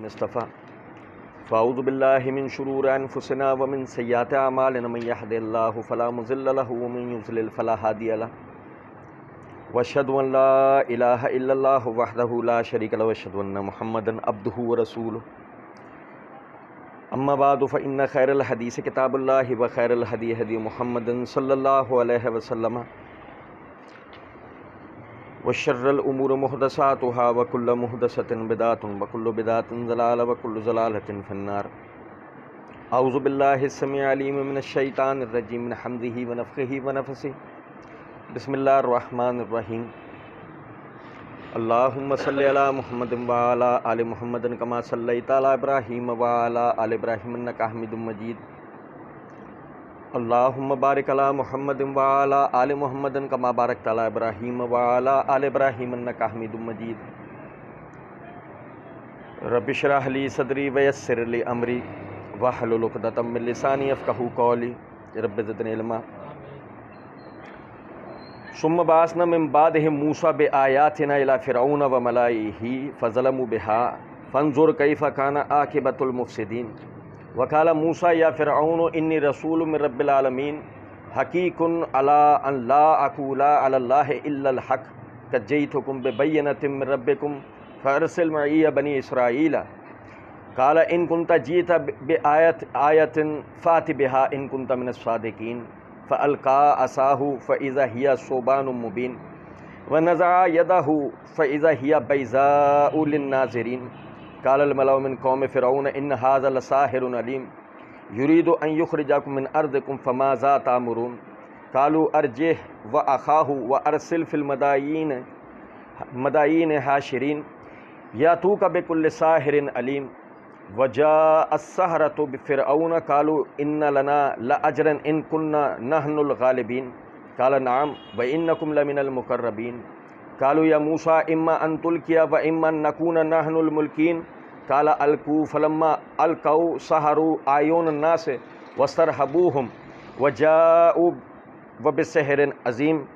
الذین اصطفى فاعوذ باللہ من شرور انفسنا ومن سیئات اعمالنا من یہد اللہ فلا مضل له ومن یضلل فلا ہادی له واشهد ان لا الہ الا اللہ وحدہ لا شریک له واشهد ان محمدا عبدہ ورسولہ اما بعد فان خیر الحدیث کتاب اللہ وخیر الہدی ہدی محمد صلی اللہ علیہ وسلم وشر الامور محدثاتها وكل محدثة بدعة وكل بدعة ضلالة وكل ضلالة في النار اعوذ باللہ السمیع العلیم من الشیطان الرجیم من حمزہ ونفخہ ونفثہ بسم اللہ الرحمن الرحیم اللہم صلی علی محمد وعلی آل محمد کما صلیت علی ابراہیم وعلی آل ابراہیم انک حمید مجید اللہم بارک علی محمد وعلی آل محمد کما بارکت علی ابراہیم وعلی آل ابراہیم انک حمید مجید رب اشرح لی صدری ویسر لی امری واحلل عقدۃ من لسانی یفقہوا قولی رب زدنی علما ثم بعثنا من بعدهم موسیٰ بآیاتنا الی فرعون وملئہ فظلموا بها فانظر کیف کان عاقبۃ المفسدین وقال موسیٰ یا فرعون انی رسول من رب العالمین حقیق علی ان لا اقول علی اللہ الا الحق قد جئتکم ببینۃ من ربکم فارسل معی بنی اسرائیل قال ان كنت جئت بآیۃ فات بها ان كنت من الصادقین فألقى عصاه فإذا هي ثعبان مبين ونزع يده فإذا هي بيضاء للناظرين قال الملأ من قوم فرعون إن هذا لساحر عليم يريد أن يخرجكم من أرضكم فماذا تأمرون قالوا أرجه وأخاه وأرسل في المدائن حاشرين يأتوك بكل ساحر عليم وجاء السحرة بفرعون قالوا إن لنا لأجرا إن كنا نحن الغالبين قال نعم وإنكم لمن المقربين قالوا يا موسى إما أن تلقي وإما أن نكون نحن الملقين قال ألقوا فلما ألقوا سحروا أعين الناس واسترهبوهم وجاءوا وبسحر عظيم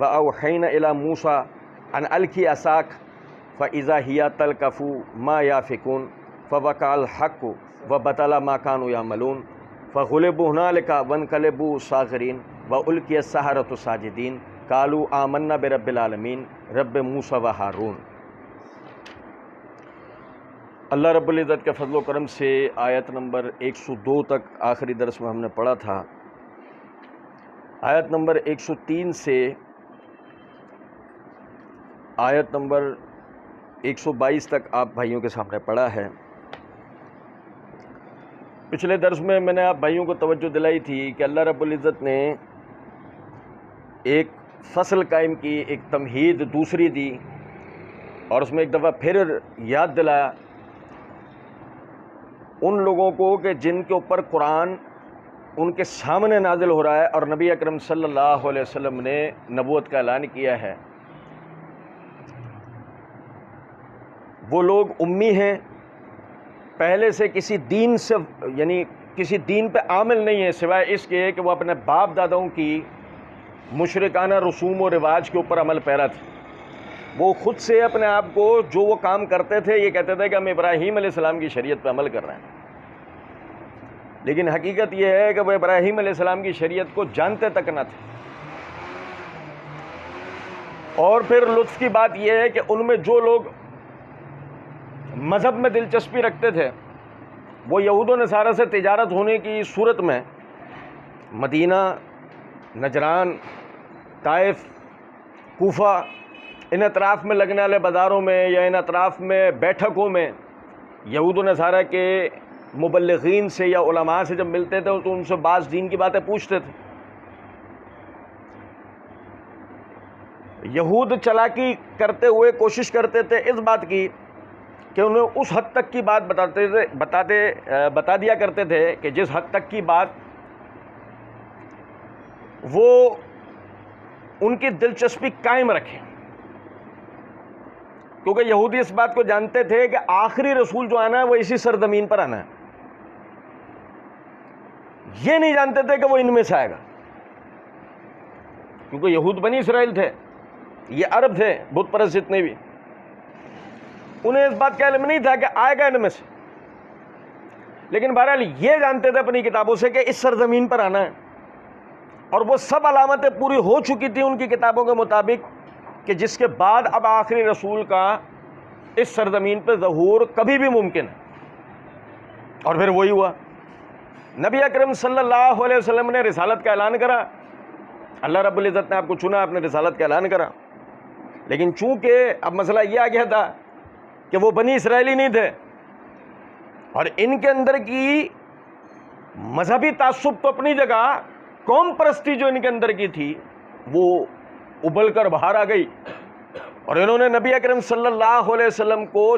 وأوحينا إلى موسى أن ألقي عصاك فإذا هي تلقف ما يافكون فوقع الحق وبطل ما كانوا يعملون فغلبوا هنالك وانقلبوا صاغرين والقي السحرة ساجدين قالوا آمنا برب العالمين رب موسیٰ و ہارون۔ اللہ رب العزت کے فضل و کرم سے آیت نمبر 102 تک آخری درس میں ہم نے پڑھا تھا۔ آیت نمبر 103 سے آیت نمبر 122 تک آپ بھائیوں کے سامنے پڑھا ہے۔ پچھلے درس میں نے آپ بھائیوں کو توجہ دلائی تھی کہ اللہ رب العزت نے ایک فصل قائم کی، ایک تمہید دوسری دی، اور اس میں ایک دفعہ پھر یاد دلایا ان لوگوں کو کہ جن کے اوپر قرآن ان کے سامنے نازل ہو رہا ہے اور نبی اکرم صلی اللہ علیہ وسلم نے نبوت کا اعلان کیا ہے، وہ لوگ امی ہیں، پہلے سے کسی دین سے یعنی کسی دین پہ عامل نہیں ہے سوائے اس کے کہ وہ اپنے باپ داداؤں کی مشرکانہ رسوم و رواج کے اوپر عمل پیرا تھے۔ وہ خود سے اپنے آپ کو جو وہ کام کرتے تھے یہ کہتے تھے کہ ہم ابراہیم علیہ السلام کی شریعت پہ عمل کر رہے ہیں، لیکن حقیقت یہ ہے کہ وہ ابراہیم علیہ السلام کی شریعت کو جانتے تک نہ تھے۔ اور پھر لطف کی بات یہ ہے کہ ان میں جو لوگ مذہب میں دلچسپی رکھتے تھے وہ یہود و نصارہ سے تجارت ہونے کی صورت میں مدینہ، نجران، طائف، کوفہ، ان اطراف میں لگنے والے بازاروں میں یا ان اطراف میں بیٹھکوں میں یہود و نصارہ کے مبلغین سے یا علماء سے جب ملتے تھے تو ان سے بعض دین کی باتیں پوچھتے تھے۔ یہود چالاکی کرتے ہوئے کوشش کرتے تھے اس بات کی کہ انہیں اس حد تک کی بات بتا دیا کرتے تھے کہ جس حد تک کی بات وہ ان کی دلچسپی قائم رکھیں، کیونکہ یہودی اس بات کو جانتے تھے کہ آخری رسول جو آنا ہے وہ اسی سرزمین پر آنا ہے، یہ نہیں جانتے تھے کہ وہ ان میں سے آئے گا، کیونکہ یہود بنی اسرائیل تھے، یہ عرب تھے بت پرست جتنے بھی، انہیں اس بات کا علم نہیں تھا کہ آئے گا ان میں سے، لیکن بہرحال یہ جانتے تھے اپنی کتابوں سے کہ اس سرزمین پر آنا ہے، اور وہ سب علامتیں پوری ہو چکی تھیں ان کی کتابوں کے مطابق کہ جس کے بعد اب آخری رسول کا اس سرزمین پہ ظہور کبھی بھی ممکن ہے۔ اور پھر وہی ہوا، نبی اکرم صلی اللہ علیہ وسلم نے رسالت کا اعلان کرا، اللہ رب العزت نے آپ کو چنا، آپ نے رسالت کا اعلان کرا، لیکن چونکہ اب مسئلہ یہ آ گیا تھا کہ وہ بنی اسرائیلی نہیں تھے، اور ان کے اندر کی مذہبی تعصب تو اپنی جگہ، قوم پرستی جو ان کے اندر کی تھی وہ ابل کر باہر آ گئی، اور انہوں نے نبی اکرم صلی اللہ علیہ وسلم کو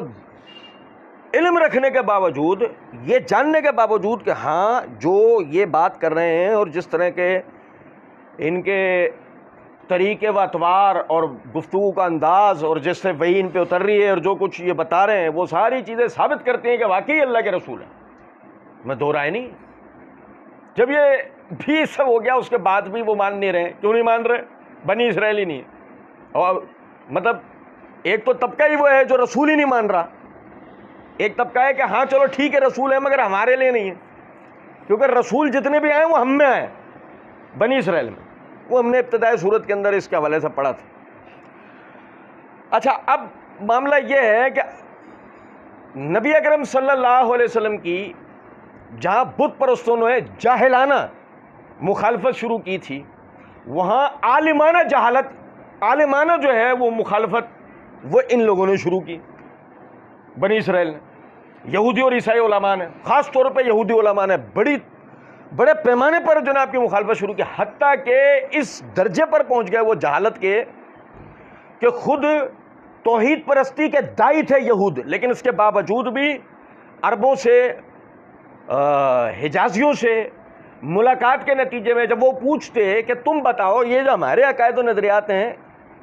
علم رکھنے کے باوجود، یہ جاننے کے باوجود کہ ہاں جو یہ بات کر رہے ہیں اور جس طرح کے ان کے طریقے و اطوار اور گفتگو کا انداز اور جس سے وحی ان پہ اتر رہی ہے اور جو کچھ یہ بتا رہے ہیں، وہ ساری چیزیں ثابت کرتی ہیں کہ واقعی اللہ کے رسول ہیں، میں دو رائے نہیں۔ جب یہ بھی سب ہو گیا اس کے بعد بھی وہ مان نہیں رہے، کیوں نہیں مان رہے؟ بنی اسرائیلی نہیں، اور مطلب ایک تو طبقہ ہی وہ ہے جو رسول ہی نہیں مان رہا، ایک طبقہ ہے کہ ہاں چلو ٹھیک ہے رسول ہے مگر ہمارے لیے نہیں ہے، کیونکہ رسول جتنے بھی آئے وہ ہم میں آئے، بنی اسرائیل میں، وہ ہم نے ابتدائی صورت کے اندر اس کے حوالے سے پڑھا تھا۔ اچھا، اب معاملہ یہ ہے کہ نبی اکرم صلی اللہ علیہ وسلم کی جہاں بت پرستوں نے جاہلانہ مخالفت شروع کی تھی، وہاں عالمانہ جہالت، عالمانہ جو ہے وہ مخالفت وہ ان لوگوں نے شروع کی، بنی اسرائیل نے، یہودی اور عیسائی علماء نے، خاص طور پہ یہودی علماء نے بڑے پیمانے پر جناب کی مخالفت شروع کی، حتیٰ کہ اس درجے پر پہنچ گئے وہ جہالت کے کہ خود توحید پرستی کے داعی تھے یہود، لیکن اس کے باوجود بھی عربوں سے، حجازیوں سے ملاقات کے نتیجے میں جب وہ پوچھتے کہ تم بتاؤ یہ جو ہمارے عقائد و نظریات ہیں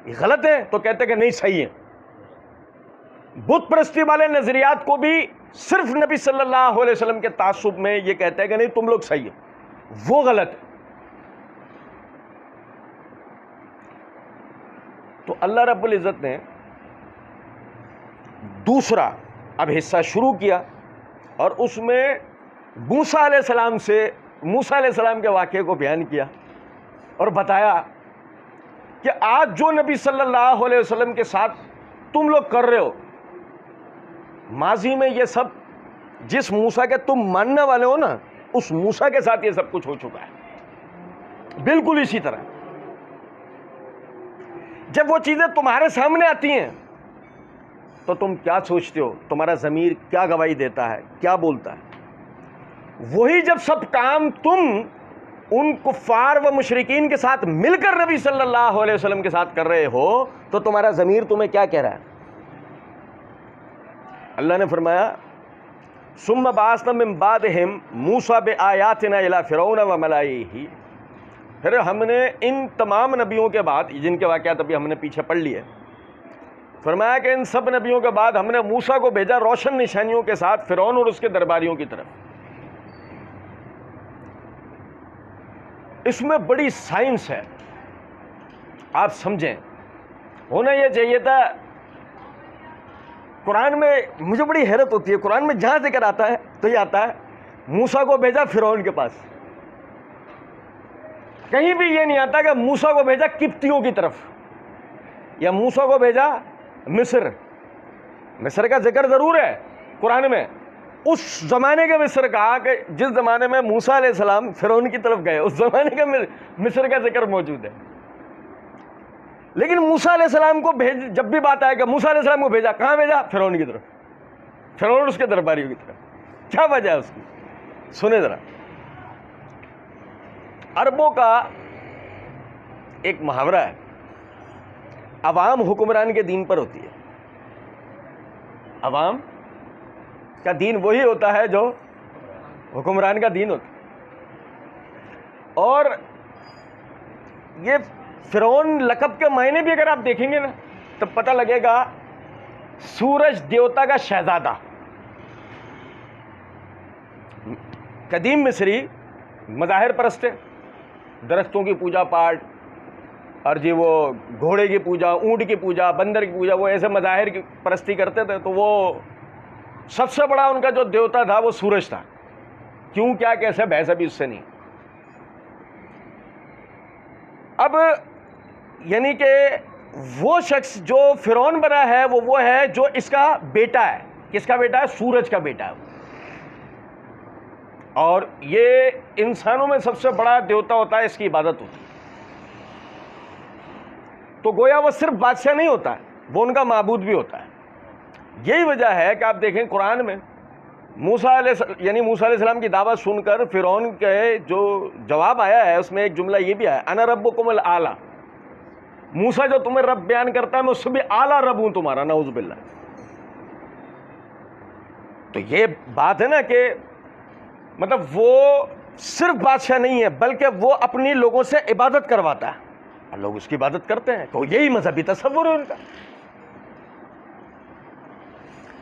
یہ غلط ہیں، تو کہتے کہ نہیں صحیح ہیں۔ بت پرستی والے نظریات کو بھی صرف نبی صلی اللہ علیہ وسلم کے تعصب میں یہ کہتے ہیں کہ نہیں تم لوگ صحیح ہیں، وہ غلط ہے۔ تو اللہ رب العزت نے دوسرا اب حصہ شروع کیا، اور اس میں موسیٰ علیہ السلام کے واقعے کو بیان کیا اور بتایا کہ آج جو نبی صلی اللہ علیہ وسلم کے ساتھ تم لوگ کر رہے ہو، ماضی میں یہ سب جس موسیٰ کے تم ماننے والے ہو نا، اس موسیٰ کے ساتھ یہ سب کچھ ہو چکا ہے، بالکل اسی طرح۔ جب وہ چیزیں تمہارے سامنے آتی ہیں تو تم کیا سوچتے ہو؟ تمہارا ضمیر کیا گواہی دیتا ہے، کیا بولتا ہے؟ وہی جب سب کام تم ان کفار و مشرکین کے ساتھ مل کر نبی صلی اللہ علیہ وسلم کے ساتھ کر رہے ہو تو تمہارا ضمیر تمہیں کیا کہہ رہا ہے؟ اللہ نے فرمایا ثم بعثنا من بعدہم موسیٰ بآیاتنا الی فرعون وملئہ، پھر ہم نے ان تمام نبیوں کے بعد، جن کے واقعات ابھی ہم نے پیچھے پڑھ لیے، فرمایا کہ ان سب نبیوں کے بعد ہم نے موسیٰ کو بھیجا روشن نشانیوں کے ساتھ فرعون اور اس کے درباریوں کی طرف۔ اس میں بڑی سائنس ہے، آپ سمجھیں، ہونا یہ چاہیے تھا۔ قرآن میں مجھے بڑی حیرت ہوتی ہے، قرآن میں جہاں ذکر آتا ہے تو یہ آتا ہے موسیٰ کو بھیجا فرعون کے پاس، کہیں بھی یہ نہیں آتا کہ موسیٰ کو بھیجا قبطیوں کی طرف یا موسیٰ کو بھیجا مصر کا ذکر ضرور ہے قرآن میں، اس زمانے کے مصر کا کہ جس زمانے میں موسیٰ علیہ السلام فرعون کی طرف گئے، اس زمانے کا مصر کا ذکر موجود ہے، لیکن موسیٰ علیہ السلام کو جب بھی بات آئے کہ موسیٰ علیہ السلام کو بھیجا، کہاں بھیجا؟ فرعون کی طرف، فرعون اس کے درباریوں کی طرف۔ کیا وجہ ہے اس کی؟ سنیں ذرا۔ عربوں کا ایک محاورہ ہے، عوام حکمران کے دین پر ہوتی ہے۔ عوام کا دین وہی ہوتا ہے جو حکمران کا دین ہوتا ہے، اور یہ فرعون لقب کے معنی بھی اگر آپ دیکھیں گے نا تو پتہ لگے گا سورج دیوتا کا شہزادہ۔ قدیم مصری مظاہر پرست، درختوں کی پوجا پاٹ، اور جی وہ گھوڑے کی پوجا، اونٹ کی پوجا، بندر کی پوجا، وہ ایسے مظاہر کی پرستی کرتے تھے، تو وہ سب سے بڑا ان کا جو دیوتا تھا وہ سورج تھا، کیوں کیا کیسے بحث ابھی اس سے نہیں. اب یعنی کہ وہ شخص جو فرعون بنا ہے وہ ہے جو اس کا بیٹا ہے. کس کا بیٹا ہے؟ سورج کا بیٹا ہے. اور یہ انسانوں میں سب سے بڑا دیوتا ہوتا ہے, اس کی عبادت ہوتی ہے. تو گویا وہ صرف بادشاہ نہیں ہوتا ہے, وہ ان کا معبود بھی ہوتا ہے. یہی وجہ ہے کہ آپ دیکھیں قرآن میں موسیٰ علیہ السلام کی دعوت سن کر فرعون کے جو جواب آیا ہے اس میں ایک جملہ یہ بھی آیا, انا ربکم الاعلی. موسیٰ جو تمہیں رب بیان کرتا ہے میں اس سے بھی اعلیٰ رب ہوں تمہارا, نعوذ باللہ. تو یہ بات ہے نا کہ مطلب وہ صرف بادشاہ نہیں ہے بلکہ وہ اپنی لوگوں سے عبادت کرواتا ہے اور لوگ اس کی عبادت کرتے ہیں. تو یہی مذہبی تصور ہے ان کا.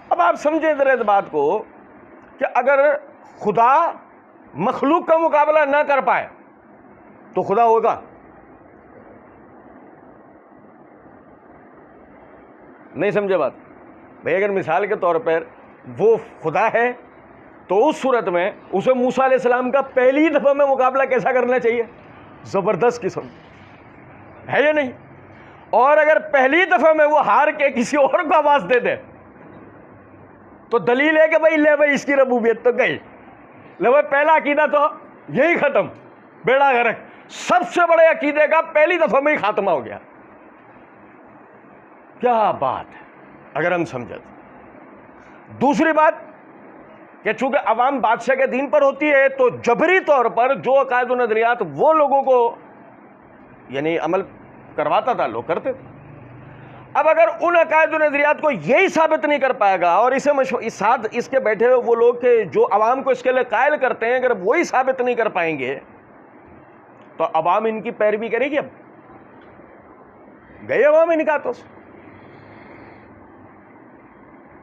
اب آپ سمجھیں ذرا اس بات کو کہ اگر خدا مخلوق کا مقابلہ نہ کر پائے تو خدا ہوگا؟ نہیں سمجھے بات بھئی. اگر مثال کے طور پر وہ خدا ہے تو اس صورت میں اسے موسیٰ علیہ السلام کا پہلی دفعہ میں مقابلہ کیسا کرنا چاہیے؟ زبردست قسم ہے یا نہیں؟ اور اگر پہلی دفعہ میں وہ ہار کے کسی اور کو آواز دے دے تو دلیل ہے کہ بھائی لے بھائی اس کی ربوبیت تو گئی, لے بھائی پہلا عقیدہ تو یہی ختم, بیڑا غرق. سب سے بڑے عقیدے کا پہلی دفعہ میں ہی خاتمہ ہو گیا. کیا بات ہے اگر ہم سمجھیں. دوسری بات کہ چونکہ عوام بادشاہ کے دین پر ہوتی ہے تو جبری طور پر جو عقائد و نظریات وہ لوگوں کو یعنی عمل کرواتا تھا لوگ کرتے تھے. اب اگر ان عقائد و نظریات کو یہی ثابت نہیں کر پائے گا اور ساتھ اس کے بیٹھے ہوئے وہ لوگ کہ جو عوام کو اس کے لیے قائل کرتے ہیں, اگر وہی ثابت نہیں کر پائیں گے تو عوام ان کی پیروی کرے گی. اب گئے عوام ان کا تو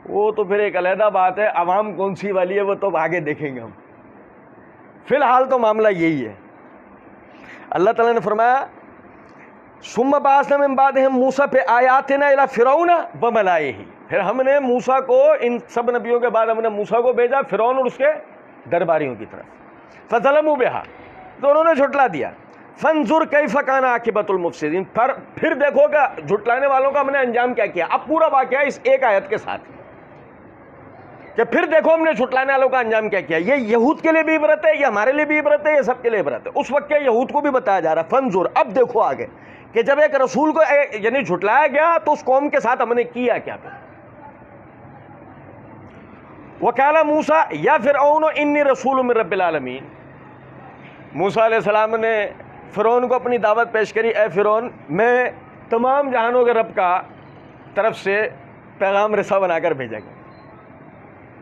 وہ تو پھر ایک علیحدہ بات ہے, عوام کون سی والی ہے وہ تو آگے دیکھیں گے ہم. فی الحال تو معاملہ یہی ہے. اللہ تعالیٰ نے فرمایا ثم بعثنا من بعدهم موسیٰ بآیاتنا الی فرعون وملئہ. پھر ہم نے موسیٰ کو, ان سب نبیوں کے بعد ہم نے موسیٰ کو بھیجا فرعون اور اس کے درباریوں کی طرف. فظلموا بہا, تو انہوں نے جھٹلا دیا. فانظر کیف کان عاقبۃ المفسدین, پھر دیکھو کہ جھٹلانے والوں کا ہم نے انجام کیا کیا. اب پورا واقعہ اس ایک آیت کے ساتھ کہ پھر دیکھو ہم نے جھٹلانے والوں کا انجام کیا کیا. یہ یہود کے لیے بھی عبرت ہے, یہ ہمارے لیے بھی عبرت ہے, یہ سب کے لیے عبرت ہے. اس وقت کے یہود کو بھی بتایا جا رہا ہے فانظر, اب دیکھو آگے کہ جب ایک رسول کو یعنی جھٹلایا گیا تو اس قوم کے ساتھ ہم نے کیا کیا پھر. وَقَالَ مُوسَىٰ يَا فِرْعَوْنُ إِنِّي رَسُولٌ مِّن رَّبِّ الْعَالَمِينَ. موسیٰ علیہ السلام نے فرعون کو اپنی دعوت پیش کری, اے فرعون میں تمام جہانوں کے رب کا طرف سے پیغام رساں بنا کر بھیجا گیا.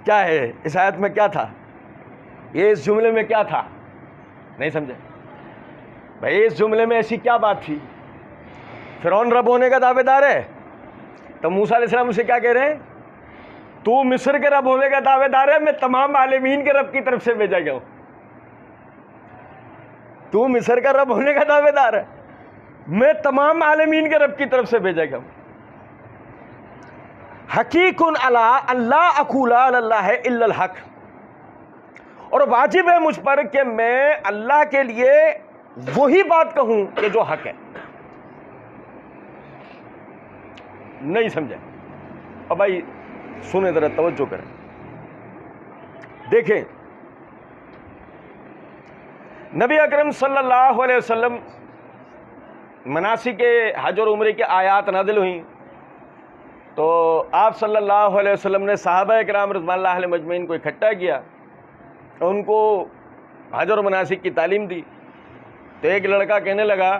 کیا ہے اس آیت میں, کیا تھا یہ, اس جملے میں کیا تھا؟ نہیں سمجھے بھائی, اس جملے میں ایسی کیا بات تھی؟ فرعون رب ہونے کا دعوے دار ہے تو موسیٰ علیہ السلام اسے کیا کہہ رہے ہیں؟ تو مصر کے رب ہونے کا دعوے دار ہے, میں تمام عالمین کے رب کی طرف سے بھیجا گیا ہوں. تو مصر کا رب ہونے کا دعوے دار ہے, میں تمام عالمین کے رب کی طرف سے بھیجا گیا ہوں. حقیق علی اللہ اقول علی اللہ الا الحق, اور واجب ہے مجھ پر کہ میں اللہ کے لیے وہی بات کہوں کہ جو حق ہے. نہیں سمجھے؟ اب بھائی سنیں ذرا, توجہ کریں. دیکھیں نبی اکرم صلی اللہ علیہ وسلم مناسک حج اور عمرے کی آیات نازل ہوئیں تو آپ صلی اللہ علیہ وسلم نے صحابہ کرام رضوان اللہ علیہ مجمعین کو اکٹھا کیا, ان کو حج اور مناسک کی تعلیم دی. تو ایک لڑکا کہنے لگا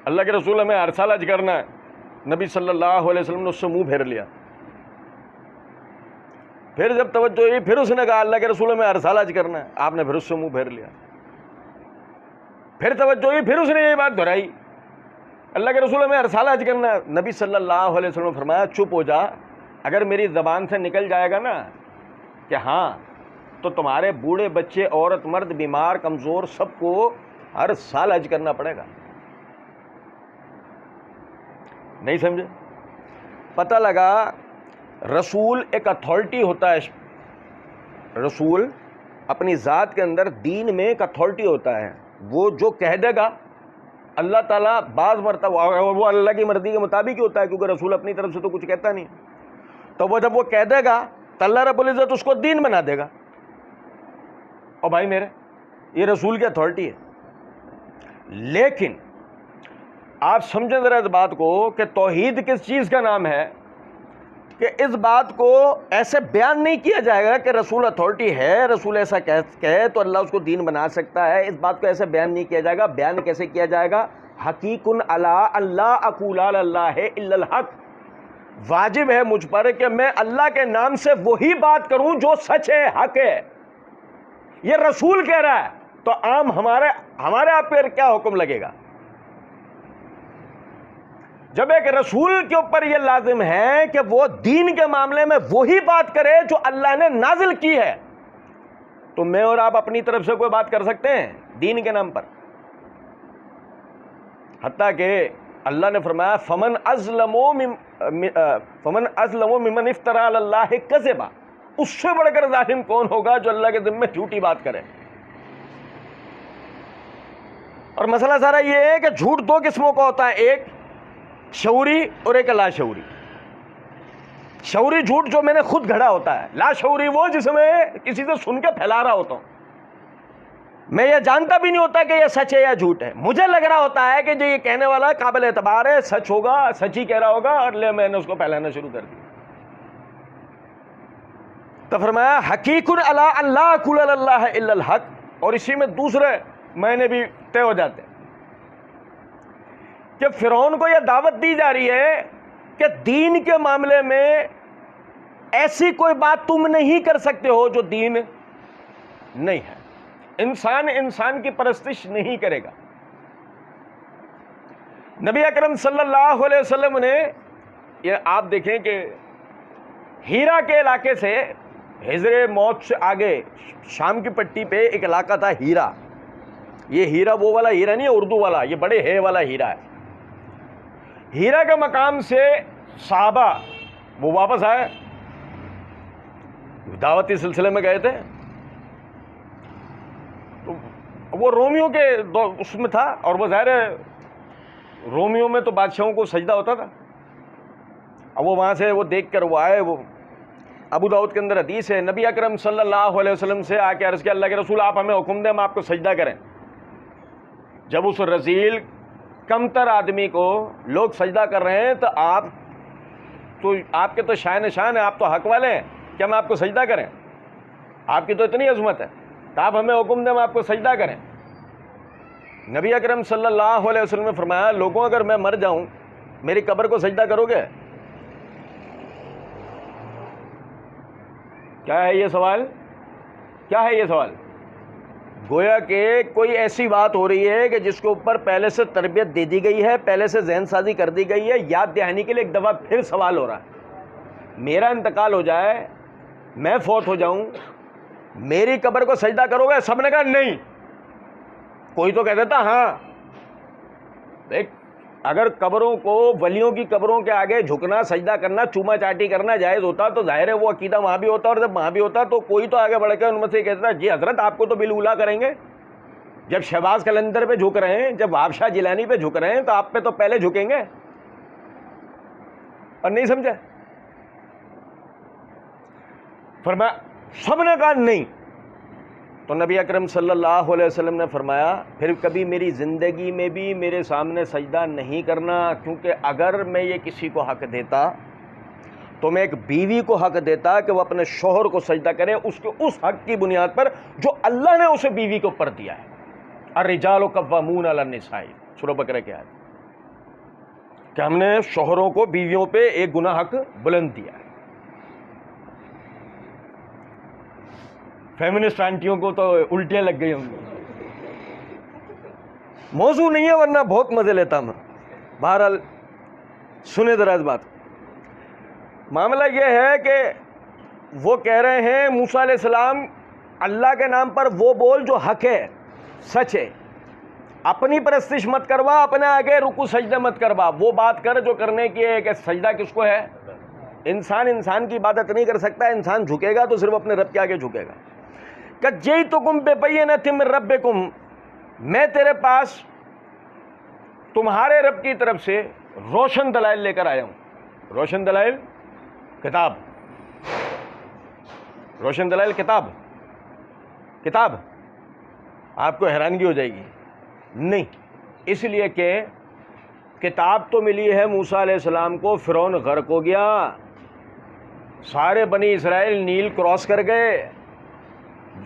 اللہ کے رسول ہمیں ہر سال حج کرنا ہے. نبی صلی اللہ علیہ وسلم نے اس سے منہ پھیر لیا. پھر جب توجہ ہوئی پھر اس نے کہا اللہ کے رسول ہمیں ہر سال حج کرنا ہے. آپ نے پھر اس سے منہ پھیر لیا. پھر توجہ ہوئی پھر اس نے یہ بات دہرائی اللہ کے رسول ہمیں ہر سال حج کرنا ہے. نبی صلی اللہ علیہ وسلم نے فرمایا چپ ہو جا, اگر میری زبان سے نکل جائے گا نا کہ ہاں تو تمہارے بوڑھے بچے عورت مرد بیمار کمزور سب کو ہر سال حج کرنا پڑے گا. نہیں سمجھے؟ پتہ لگا رسول ایک اتھارٹی ہوتا ہے, رسول اپنی ذات کے اندر دین میں ایک اتھارٹی ہوتا ہے، وہ جو کہہ دے گا اللہ تعالیٰ بعض مرتبہ وہ اللہ کی مرضی کے مطابق ہی ہوتا ہے، کیونکہ رسول اپنی طرف سے تو کچھ کہتا نہیں، تو وہ جب وہ کہہ دے گا تو اللہ رب العزت اس کو دین بنا دے گا۔ اور بھائی میرے یہ رسول کی اتھارٹی ہے۔ لیکن آپ سمجھیں ذرا اس بات کو کہ توحید کس چیز کا نام ہے، کہ اس بات کو ایسے بیان نہیں کیا جائے گا کہ رسول اتھارٹی ہے، رسول ایسا کہے تو اللہ اس کو دین بنا سکتا ہے، اس بات کو ایسے بیان نہیں کیا جائے گا۔ بیان کیسے کیا جائے گا؟ حقیق علی اللہ اقول علی اللہ الا الحق، واجب ہے مجھ پر کہ میں اللہ کے نام سے وہی بات کروں جو سچ ہے، حق ہے۔ یہ رسول کہہ رہا ہے تو عام ہمارے آپ پر کیا حکم لگے گا؟ جب ایک رسول کے اوپر یہ لازم ہے کہ وہ دین کے معاملے میں وہی بات کرے جو اللہ نے نازل کی ہے، تو میں اور آپ اپنی طرف سے کوئی بات کر سکتے ہیں دین کے نام پر؟ حتیٰ کہ اللہ نے فرمایا فمن ازلم ممن افترى علی اللہ کذبا، اس سے بڑھ کر ظالم کون ہوگا جو اللہ کے ذمے جھوٹی بات کرے۔ اور مسئلہ سارا یہ ہے کہ جھوٹ دو قسموں کا ہوتا ہے، ایک شعوری اور ایک لا شعوری۔ شعوری جھوٹ جو میں نے خود گھڑا ہوتا ہے، لا شعوری وہ جس میں کسی سے سن کے پھیلا رہا ہوتا ہوں، میں یہ جانتا بھی نہیں ہوتا کہ یہ سچ ہے یا جھوٹ ہے، مجھے لگ رہا ہوتا ہے کہ جو یہ کہنے والا قابل اعتبار ہے، سچ ہوگا، سچ ہی کہہ رہا ہوگا، اور لے میں نے اس کو پھیلانا شروع کر دیا۔ تو فرمایا حقیق علی اللہ اقول علی اللہ الا الحق، اور اسی میں دوسرے معنی بھی طے ہو جاتے ہیں کہ فرعون کو یہ دعوت دی جا رہی ہے کہ دین کے معاملے میں ایسی کوئی بات تم نہیں کر سکتے ہو جو دین نہیں ہے، انسان کی پرستش نہیں کرے گا۔ نبی اکرم صلی اللہ علیہ وسلم نے یہ آپ دیکھیں کہ ہیرا کے علاقے سے حجر موت سے آگے شام کی پٹی پہ ایک علاقہ تھا ہیرا۔ یہ ہیرا وہ والا ہیرا نہیں ہے اردو والا، یہ بڑے ہے والا ہیرا ہے۔ ہیرا کے مقام سے صحابہ وہ واپس آئے، دعوتی سلسلے میں گئے تھے، وہ رومیوں کے اس میں تھا، اور وہ ظاہر ہے رومیوں میں تو بادشاہوں کو سجدہ ہوتا تھا۔ اب وہ وہاں سے وہ دیکھ کر وہ آئے، وہ ابو داؤد کے اندر حدیث ہے، نبی اکرم صلی اللہ علیہ وسلم سے آ کے عرض کیا اللہ کے رسول آپ ہمیں حکم دیں ہم آپ کو سجدہ کریں۔ جب اس رذیل کمتر آدمی کو لوگ سجدہ کر رہے ہیں تو آپ کے تو شان شان ہے، آپ تو حق والے ہیں، کیا ہم آپ کو سجدہ کریں؟ آپ کی تو اتنی عظمت ہے تو آپ ہمیں حکم دیں ہم آپ کو سجدہ کریں۔ نبی اکرم صلی اللہ علیہ وسلم نے فرمایا لوگوں اگر میں مر جاؤں میری قبر کو سجدہ کرو گے؟ کیا ہے یہ سوال؟ کیا ہے یہ سوال؟ گویا کہ کوئی ایسی بات ہو رہی ہے کہ جس کے اوپر پہلے سے تربیت دے دی گئی ہے، پہلے سے ذہن سازی کر دی گئی ہے، یاد دہانی کے لیے ایک دفعہ پھر سوال ہو رہا ہے۔ میرا انتقال ہو جائے، میں فوت ہو جاؤں، میری قبر کو سجدہ کرو گے؟ سب نے کہا نہیں۔ کوئی تو کہہ دیتا ہاں۔ ایک اگر قبروں کو، ولیوں کی قبروں کے آگے جھکنا، سجدہ کرنا، چوما چاٹی کرنا جائز ہوتا تو ظاہر ہے وہ عقیدہ وہاں بھی ہوتا، اور جب وہاں بھی ہوتا تو کوئی تو آگے بڑھ کے ان میں سے کہتا جی حضرت آپ کو تو بالولا کریں گے، جب شہباز قلندر پہ جھک رہے ہیں، جب وابشاہ جیلانی پہ جھک رہے ہیں تو آپ پہ تو پہلے جھکیں گے۔ اور نہیں سمجھا؟ فرمایا سب نے کہا نہیں، تو نبی اکرم صلی اللہ علیہ وسلم نے فرمایا پھر کبھی میری زندگی میں بھی میرے سامنے سجدہ نہیں کرنا، کیونکہ اگر میں یہ کسی کو حق دیتا تو میں ایک بیوی کو حق دیتا کہ وہ اپنے شوہر کو سجدہ کرے اس کے اس حق کی بنیاد پر جو اللہ نے اسے بیوی کے اوپر دیا ہے۔ الرجال قوامون علی النساء، سورہ بقرہ کی آیت، کہ ہم نے شوہروں کو بیویوں پہ ایک گنا حق بلند دیا ہے۔ فیمنسٹ آنٹیوں کو تو الٹیاں لگ گئی ہوں گی۔ موضوع نہیں ہے ورنہ بہت مزے لیتا میں۔ بہرحال سنیں ذرا اس بات۔ معاملہ یہ ہے کہ وہ کہہ رہے ہیں موسیٰ علیہ السلام اللہ کے نام پر وہ بول جو حق ہے، سچ ہے، اپنی پرستش مت کروا، اپنے آگے رکوع سجدے مت کروا، وہ بات کر جو کرنے کی ہے کہ سجدہ کس کو ہے۔ انسان کی عبادت نہیں کر سکتا، انسان جھکے گا تو صرف اپنے رب کے آگے جھکے گا۔ قد جئتکم ببینۃ من ربکم، میں تیرے پاس تمہارے رب کی طرف سے روشن دلائل لے کر آیا ہوں. روشن دلائل کتاب، روشن دلائل کتاب. کتاب آپ کو حیرانگی ہو جائے گی، نہیں، اس لیے کہ کتاب تو ملی ہے موسیٰ علیہ السلام کو، فرعون غرق ہو گیا، سارے بنی اسرائیل نیل کراس کر گئے،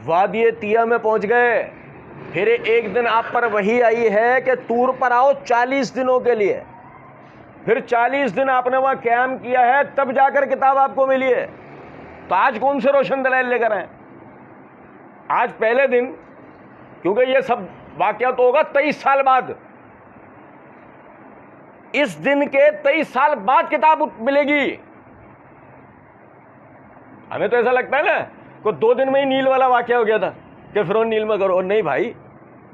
وادی طیہ میں پہنچ گئے. پھر ایک دن آپ پر وحی آئی ہے کہ طور پر آؤ 40 دنوں کے لیے، پھر 40 دن آپ نے وہاں قیام کیا ہے، تب جا کر کتاب آپ کو ملی ہے. تو آج کون سے روشن دلائل لے کر آئے؟ آج پہلے دن، کیونکہ یہ سب واقعہ تو ہوگا 23 سال بعد، اس دن کے 23 سال بعد کتاب ملے گی. ہمیں تو ایسا لگتا ہے نا کہ 2 دن میں ہی نیل والا واقعہ ہو گیا تھا کہ فرعون نیل میں کرو، اور نہیں بھائی،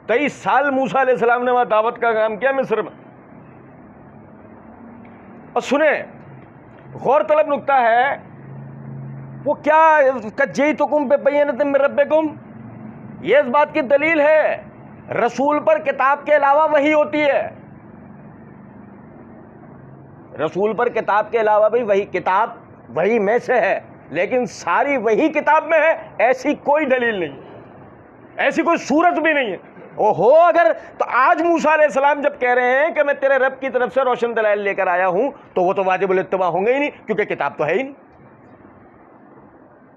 23 سال موسیٰ علیہ السلام نے وہاں دعوت کا کام کیا مصر میں. اور سنیں، غور طلب نکتہ ہے وہ کیا، قد جئتکم ببینۃ من ربکم، یہ اس بات کی دلیل ہے رسول پر کتاب کے علاوہ وحی ہوتی ہے. رسول پر کتاب کے علاوہ بھی وہی، کتاب وہی میں سے ہے، لیکن ساری وہی کتاب میں ہے، ایسی کوئی دلیل نہیں، ایسی کوئی صورت بھی نہیں ہے. او ہو اگر تو آج موسیٰ علیہ السلام جب کہہ رہے ہیں کہ میں تیرے رب کی طرف سے روشن دلائل لے کر آیا ہوں، تو وہ تو واجب الاتباع ہوں گے ہی نہیں، کیونکہ کتاب تو ہے ہی نہیں.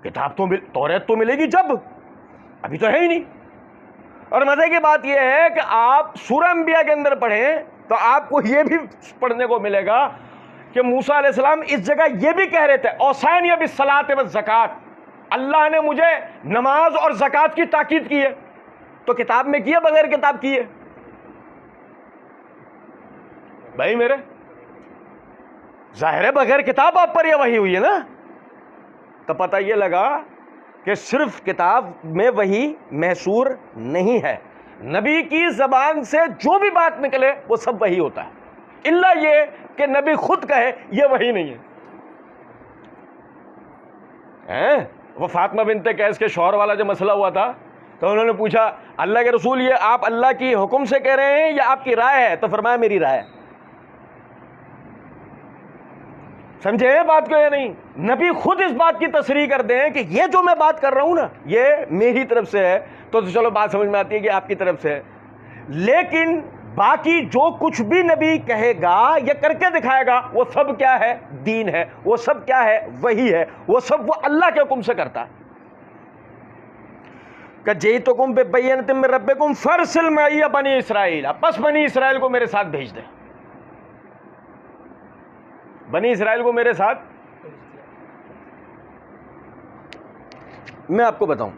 کتاب تو توریت تو ملے گی جب، ابھی تو ہے ہی نہیں. اور مزے کی بات یہ ہے کہ آپ سورہ انبیاء کے اندر پڑھیں تو آپ کو یہ بھی پڑھنے کو ملے گا کہ موسیٰ علیہ السلام اس جگہ یہ بھی کہہ رہے تھے، اوصانی بالصلاۃ والزکوٰۃ، اللہ نے مجھے نماز اور زکوٰۃ کی تاکید کی ہے. تو کتاب میں کی ہے بغیر کتاب کی ہے؟ بھائی میرے ظاہر ہے بغیر کتاب آپ پر یہ وحی ہوئی ہے نا. تو پتہ یہ لگا کہ صرف کتاب میں وحی محصور نہیں ہے، نبی کی زبان سے جو بھی بات نکلے وہ سب وحی ہوتا ہے، الا یہ کہ نبی خود کہے یہ وحی نہیں ہے. وہ فاطمہ بنت قیس کے شوہر والا جو مسئلہ ہوا تھا تو انہوں نے پوچھا اللہ کے رسول یہ آپ اللہ کی حکم سے کہہ رہے ہیں یا آپ کی رائے ہے؟ تو فرمایا میری رائے ہے. سمجھے بات کو یا نہیں؟ نبی خود اس بات کی تصریح کر دیں کہ یہ جو میں بات کر رہا ہوں نا یہ میری طرف سے ہے، تو چلو بات سمجھ میں آتی ہے کہ آپ کی طرف سے ہے. لیکن باقی جو کچھ بھی نبی کہے گا یا کر کے دکھائے گا وہ سب کیا ہے؟ دین ہے. وہ سب کیا ہے؟ وحی ہے. وہ سب وہ اللہ کے حکم سے کرتا ہے. کہ جئتکم ببینۃ من ربکم فارسل معی بنی اسرائیل، پس بنی اسرائیل کو میرے ساتھ بھیج دیں. بنی اسرائیل کو میرے ساتھ، میں آپ کو بتاؤں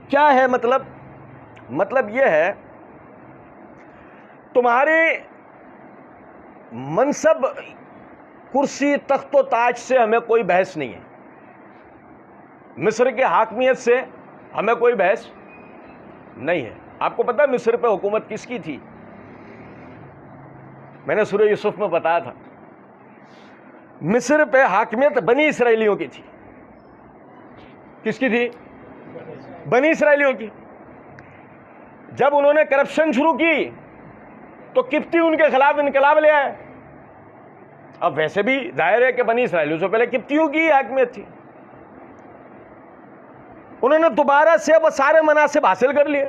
کیا ہے مطلب یہ ہے تمہارے منصب کرسی تخت و تاج سے ہمیں کوئی بحث نہیں ہے، مصر کے حاکمیت سے ہمیں کوئی بحث نہیں ہے. آپ کو پتہ ہے مصر پہ حکومت کس کی تھی؟ میں نے سورہ یوسف میں بتایا تھا، مصر پہ حاکمیت بنی اسرائیلیوں کی تھی. کس کی تھی؟ بنی اسرائیلیوں کی. جب انہوں نے کرپشن شروع کی تو قبطی ان کے خلاف انقلاب لے آئے. اب ویسے بھی ظاہر ہے کہ بنی اسرائیلیوں سے پہلے قبطیوں کی حاکمیت تھی. انہوں نے دوبارہ سے وہ سارے مناصب حاصل کر لیے،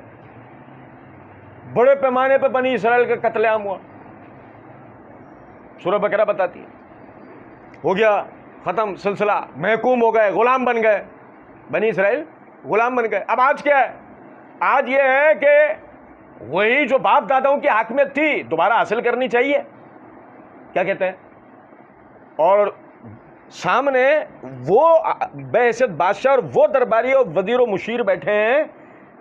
بڑے پیمانے پہ بنی اسرائیل کا قتل عام ہوا. سورہ بقرہ بتاتی ہے. ہو گیا ختم سلسلہ، محکوم ہو گئے، غلام بن گئے، بنی اسرائیل غلام بن گئے. اب آج کیا ہے؟ آج یہ ہے کہ وہی جو باپ داداؤں کی حاکمیت تھی دوبارہ حاصل کرنی چاہیے، کیا کہتے ہیں، اور سامنے وہ بحیثیت بادشاہ اور وہ درباری اور وزیر و مشیر بیٹھے ہیں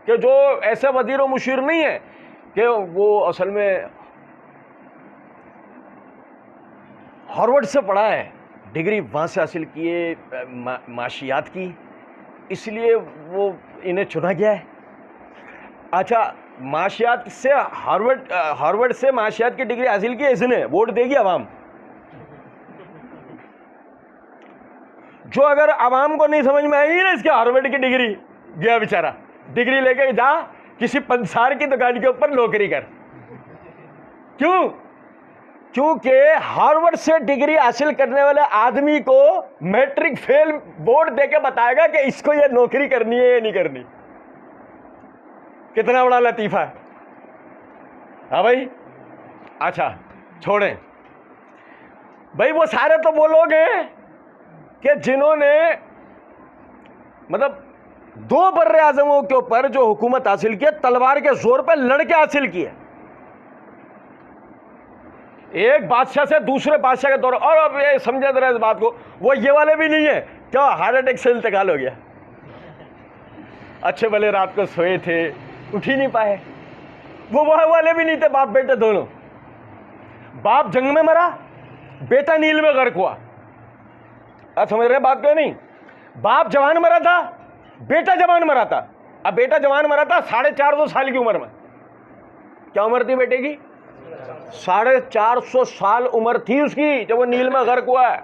کہ جو ایسے وزیر و مشیر نہیں ہیں کہ وہ اصل میں ہارورڈ سے پڑھا ہے، ڈگری وہاں سے حاصل کیے معاشیات کی، اس لیے وہ انہیں چنا گیا ہے. اچھا معاشیات سے ہارورڈ سے معاشیات کی ڈگری حاصل کی، اس نے ووٹ دے گی عوام. جو اگر عوام کو نہیں سمجھ میں آئی نا اس کے ہارورڈ کی ڈگری، گیا بیچارہ, ڈگری لے کے جا کسی پنسار کی دکان کے اوپر نوکری کر. کیوں؟ کیونکہ ہارورڈ سے ڈگری حاصل کرنے والے آدمی کو میٹرک فیل بورڈ دے کے بتائے گا کہ اس کو یہ نوکری کرنی ہے یا نہیں کرنی. کتنا بڑا لطیفہ ہے. ہاں بھائی, اچھا چھوڑیں بھائی, وہ سارے تو وہ لوگ ہیں کہ جنہوں نے مطلب 2 بر اعظموں کے اوپر جو حکومت حاصل کی ہے تلوار کے زور پہ لڑ کے حاصل کی ہے. ایک بادشاہ سے دوسرے بادشاہ کے دور, اور اب یہ سمجھا ذرا اس بات کو, وہ یہ والے بھی نہیں ہیں کیا ہارٹ اٹیک سے انتقال ہو گیا, اچھے بھلے رات کو سوئے تھے اٹھ ہی نہیں پائے. وہ والے بھی نہیں تھے, باپ بیٹے دونوں. باپ جنگ میں مرا, بیٹا نیل میں غرق ہوا. آپ سمجھ رہے بات کو نہیں؟ باپ جوان مرا تھا, بیٹا جوان مرا تھا. اب بیٹا جوان مرا تھا 450 سال کی عمر میں. کیا عمر تھی بیٹے کی؟ 450 سال عمر تھی اس کی جب وہ نیل میں غرق ہوا ہے.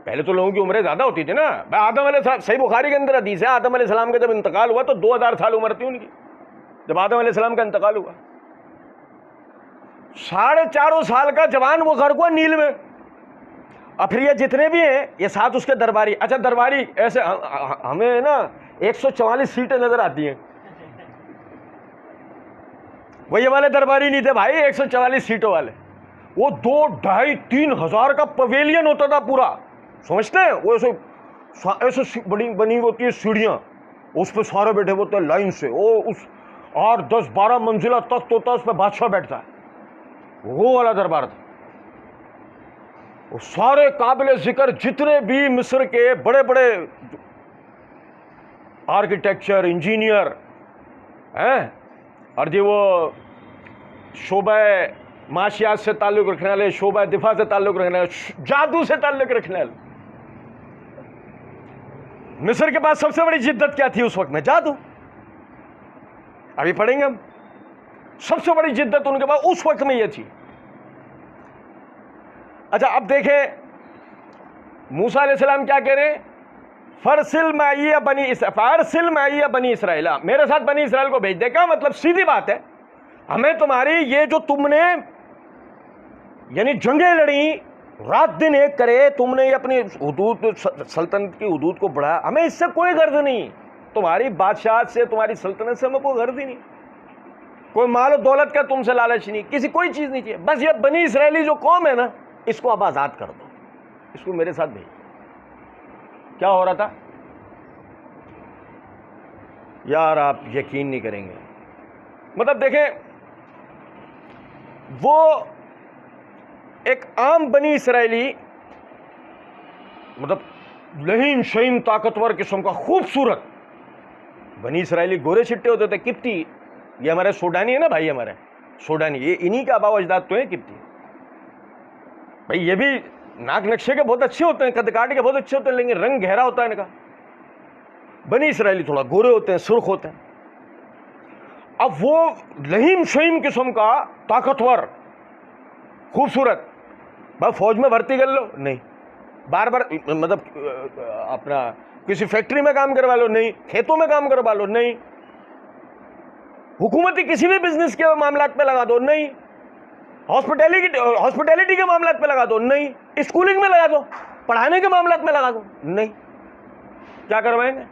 پہلے تو لوگوں کی عمریں زیادہ ہوتی تھی نا. آدم علیہ السلام, صحیح بخاری کے اندر حدیث ہے, آدم علیہ السلام کا جب انتقال ہوا تو 2000 سال عمر تھی ان کی جب آدم علیہ السلام کا انتقال ہوا. 450 سال کا جوان وہ غرق ہوا نیل میں. اور پھر یہ جتنے بھی ہیں یہ ساتھ اس کے درباری. اچھا درباری ایسے ہمیں نا 144 سیٹیں نظر آتی ہیں, وہ یہ والے درباری نہیں تھے بھائی 144 سیٹوں والے. وہ 2, 2.5, 3 ہزار کا پویلین ہوتا تھا پورا, سمجھتے ہیں؟ وہ ایسے بنی ہوتی ہے سیڑھیاں, اس پہ سارے بیٹھے ہوتے ہیں لائن سے. وہ اس 8, 10, 12 منزلہ تخت ہوتا ہے, اس پہ بادشاہ بیٹھتا ہے. وہ والا دربار تھا. وہ سارے قابل ذکر جتنے بھی مصر کے بڑے بڑے آرکیٹیکچر انجینئر ہیں, اور جی وہ شعبہ معاشیات سے تعلق رکھنے والے, شعبہ دفاع سے تعلق رکھنے والے, جادو سے تعلق رکھنے والے. مصر کے پاس سب سے بڑی جدت کیا تھی اس وقت میں؟ جادو. ابھی پڑھیں گے ہم. سب سے بڑی جدت ان کے پاس اس وقت میں یہ تھی. اچھا اب دیکھیں موسیٰ علیہ السلام کیا کہہ رہے ہیں؟ فرسل معی بنی اسرائیل, میرے ساتھ بنی اسرائیل کو بھیج دے. کیا مطلب؟ سیدھی بات ہے, ہمیں تمہاری یہ جو تم نے یعنی جنگیں لڑی, رات دن ایک کرے, تم نے یہ اپنی حدود سلطنت کی حدود کو بڑھایا, ہمیں اس سے کوئی غرض نہیں. تمہاری بادشاہت سے, تمہاری سلطنت سے ہمیں کوئی غرض ہی نہیں. کوئی مال و دولت کا تم سے لالچ نہیں, کسی کوئی چیز نہیں چاہیے. بس یہ بنی اسرائیلی جو قوم ہے نا, اس کو اب آزاد کر دو, اس کو میرے ساتھ بھیج. کیا ہو رہا تھا یار, آپ یقین نہیں کریں گے. مطلب دیکھیں, وہ ایک عام بنی اسرائیلی, مطلب لہین شہین طاقتور قسم کا خوبصورت بنی اسرائیلی, گورے چھٹے ہوتے تھے. قبطی, یہ ہمارے سوڈانی ہے نا بھائی, ہمارے سوڈانی, یہ انہی کا آباء و اجداد تو ہیں قبطی بھائی. یہ بھی ناک نقشے کے بہت اچھے ہوتے ہیں, قد کاٹ کے بہت اچھے ہوتے ہیں, لیکن رنگ گہرا ہوتا ہے ان کا. بنی اسرائیلی تھوڑا گورے ہوتے ہیں, سرخ ہوتے ہیں. اب وہ لہیم شہیم قسم کا طاقتور خوبصورت, بس فوج میں بھرتی کر لو نہیں, بار بار مطلب اپنا کسی فیکٹری میں کام کروا لو نہیں, کھیتوں میں کام کروا لو نہیں, حکومتی کسی بھی بزنس کے معاملات میں لگا دو نہیں, ہاسپٹیلٹی کے معاملات میں لگا دو نہیں, اسکولنگ میں لگا دو, پڑھانے کے معاملات میں لگا دو نہیں. کیا کروائیں گے؟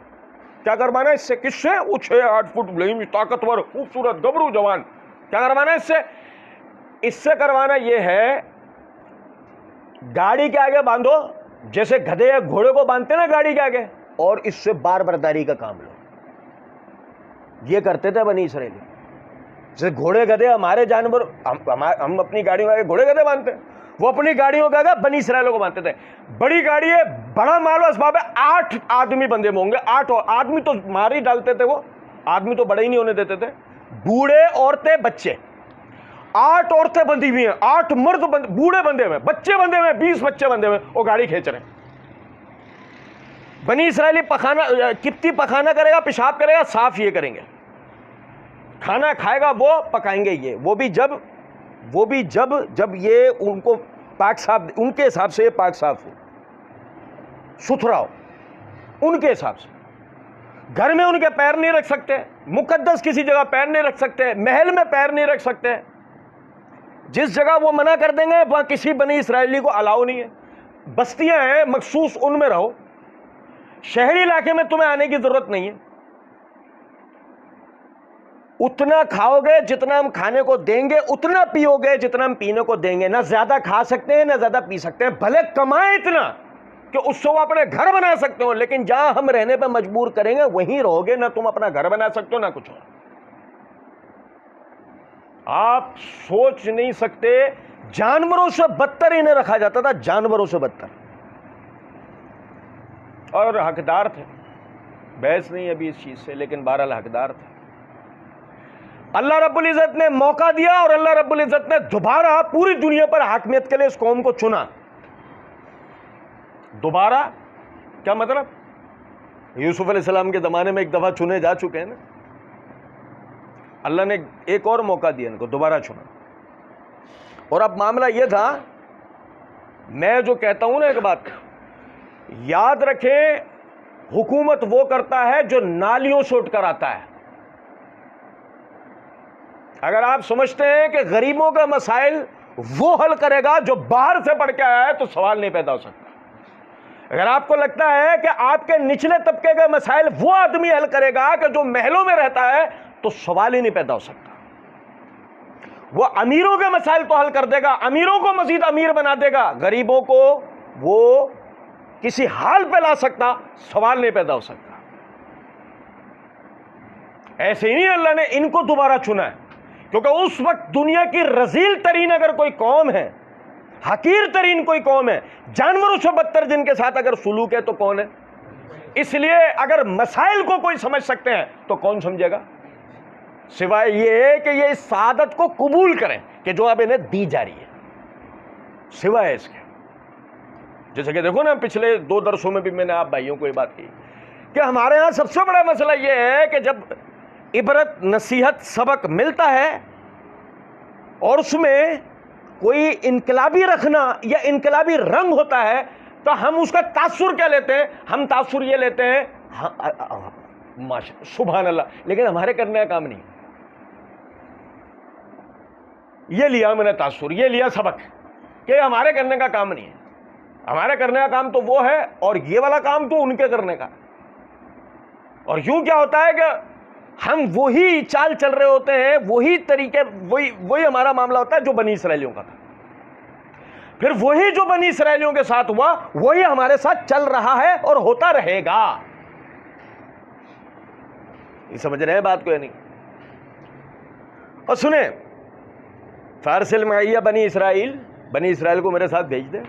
کیا کروانا ہے اس سے؟ کس سے؟ وہ 6-8 فٹ لہیم طاقتور خوبصورت گبرو جوان. کیا کروانا ہے اس سے؟ اس سے کروانا یہ ہے, گاڑی کے آگے باندھو جیسے گدھے یا گھوڑے کو باندھتے نا گاڑی کے آگے, اور اس سے بار برداری کا کام لو. یہ کرتے تھے بنی اسرائیلی. جیسے گھوڑے گدھے ہمارے جانور, ہم اپنی گاڑیوں کے آگے گھوڑے گدھے باندھتے ہیں, وہ اپنی گاڑیوں کے آگے بنی اسرائیلوں کو باندھتے تھے. بڑی گاڑی ہے, بڑا مال و اسباب ہے, 8 آدمی بندے میں ہوں گے. 8 آدمی تو مار ہی ڈالتے تھے, وہ آدمی تو بڑے ہی نہیں ہونے دیتے تھے. بوڑھے, عورتیں, بچے, 8 عورتیں بندھی ہوئی ہیں, 8 مرد بوڑھے بندے میں, بچے بندے میں, 20 بچے بندے میں, وہ گاڑی کھینچ رہے ہیں. بنی اسرائیلی پخانا, قبطی پخانا کرے گا, پیشاب کرے گا, صاف یہ کریں گے. کھانا کھائے گا وہ پکائیں گے یہ, وہ بھی جب یہ ان کو پاک صاف, ان کے حساب سے یہ پاک صاف ہو, ستھرا ہو ان کے حساب سے. گھر میں ان کے پیر نہیں رکھ سکتے، مقدس کسی جگہ پیر نہیں رکھ سکتے، محل میں پیر نہیں رکھ سکتے. جس جگہ وہ منع کر دیں گے وہاں کسی بنی اسرائیلی کو الاؤ نہیں ہے. بستیاں ہیں مخصوص، ان میں رہو. شہری علاقے میں تمہیں آنے کی ضرورت نہیں ہے. اتنا کھاؤ گے جتنا ہم کھانے کو دیں گے، اتنا پیو گے جتنا ہم پینے کو دیں گے. نہ زیادہ کھا سکتے ہیں نہ زیادہ پی سکتے ہیں، بھلے کمائیں اتنا کہ اس سے وہ اپنے گھر بنا سکتے ہو، لیکن جہاں ہم رہنے پہ مجبور کریں گے وہیں رہو گے. نہ تم اپنا گھر بنا سکتے ہو نہ کچھ اور. آپ سوچ نہیں سکتے، جانوروں سے بدتر انہیں رکھا جاتا تھا، جانوروں سے بدتر. اور حقدار تھے، بحث نہیں ابھی اس چیز سے، لیکن بہرحال حقدار تھے. اللہ رب العزت نے موقع دیا اور اللہ رب العزت نے دوبارہ پوری دنیا پر حاکمیت کے لیے اس قوم کو چنا. دوبارہ کیا مطلب؟ یوسف علیہ السلام کے زمانے میں ایک دفعہ چنے جا چکے ہیں نا. اللہ نے ایک اور موقع دیا ان کو، دوبارہ چنا. اور اب معاملہ یہ تھا، میں جو کہتا ہوں نا ایک بات یاد رکھیں، حکومت وہ کرتا ہے جو نالیوں سے اٹھ کر آتا ہے. اگر آپ سمجھتے ہیں کہ غریبوں کا مسائل وہ حل کرے گا جو باہر سے پڑھ کے آیا ہے تو سوال نہیں پیدا ہو سکتا. اگر آپ کو لگتا ہے کہ آپ کے نچلے طبقے کے مسائل وہ آدمی حل کرے گا کہ جو محلوں میں رہتا ہے تو سوال ہی نہیں پیدا ہو سکتا. وہ امیروں کے مسائل تو حل کر دے گا، امیروں کو مزید امیر بنا دے گا، غریبوں کو وہ کسی حال پہ لا سکتا، سوال نہیں پیدا ہو سکتا. ایسے ہی نہیں اللہ نے ان کو دوبارہ چنا ہے، کیونکہ اس وقت دنیا کی رذیل ترین اگر کوئی قوم ہے، حقیر ترین کوئی قوم ہے، جانوروں سے بدتر جن کے ساتھ اگر سلوک ہے تو کون ہے؟ اس لیے اگر مسائل کو کوئی سمجھ سکتے ہیں تو کون سمجھے گا؟ سوائے یہ کہ یہ اس سعادت کو قبول کریں کہ جو اب انہیں دی جا رہی ہے. سوائے اس کے، جیسے کہ دیکھو نا پچھلے 2 درسوں میں بھی میں نے آپ بھائیوں کو یہ بات کی کہ ہمارے ہاں سب سے بڑا مسئلہ یہ ہے کہ جب عبرت نصیحت سبق ملتا ہے اور اس میں کوئی انقلابی رکھنا یا انقلابی رنگ ہوتا ہے تو ہم اس کا تاثر کیا لیتے ہیں؟ ہم تاثر یہ لیتے ہیں سبحان اللہ، لیکن ہمارے کرنے کا کام نہیں. یہ لیا میں نے تاثر، یہ لیا سبق، کہ ہمارے کرنے کا کام نہیں ہے. ہمارے کرنے کا کام تو وہ ہے اور یہ والا کام تو ان کے کرنے کا. اور یوں کیا ہوتا ہے کہ ہم وہی چال چل رہے ہوتے ہیں، وہی طریقے، وہی ہمارا معاملہ ہوتا ہے جو بنی اسرائیلیوں کا تھا. پھر وہی جو بنی اسرائیلیوں کے ساتھ ہوا وہی ہمارے ساتھ چل رہا ہے اور ہوتا رہے گا. یہ سمجھ رہے ہیں بات کو یا نہیں؟ اور سنیں، فارسل معیہ بنی اسرائیل کو میرے ساتھ بھیج دیں.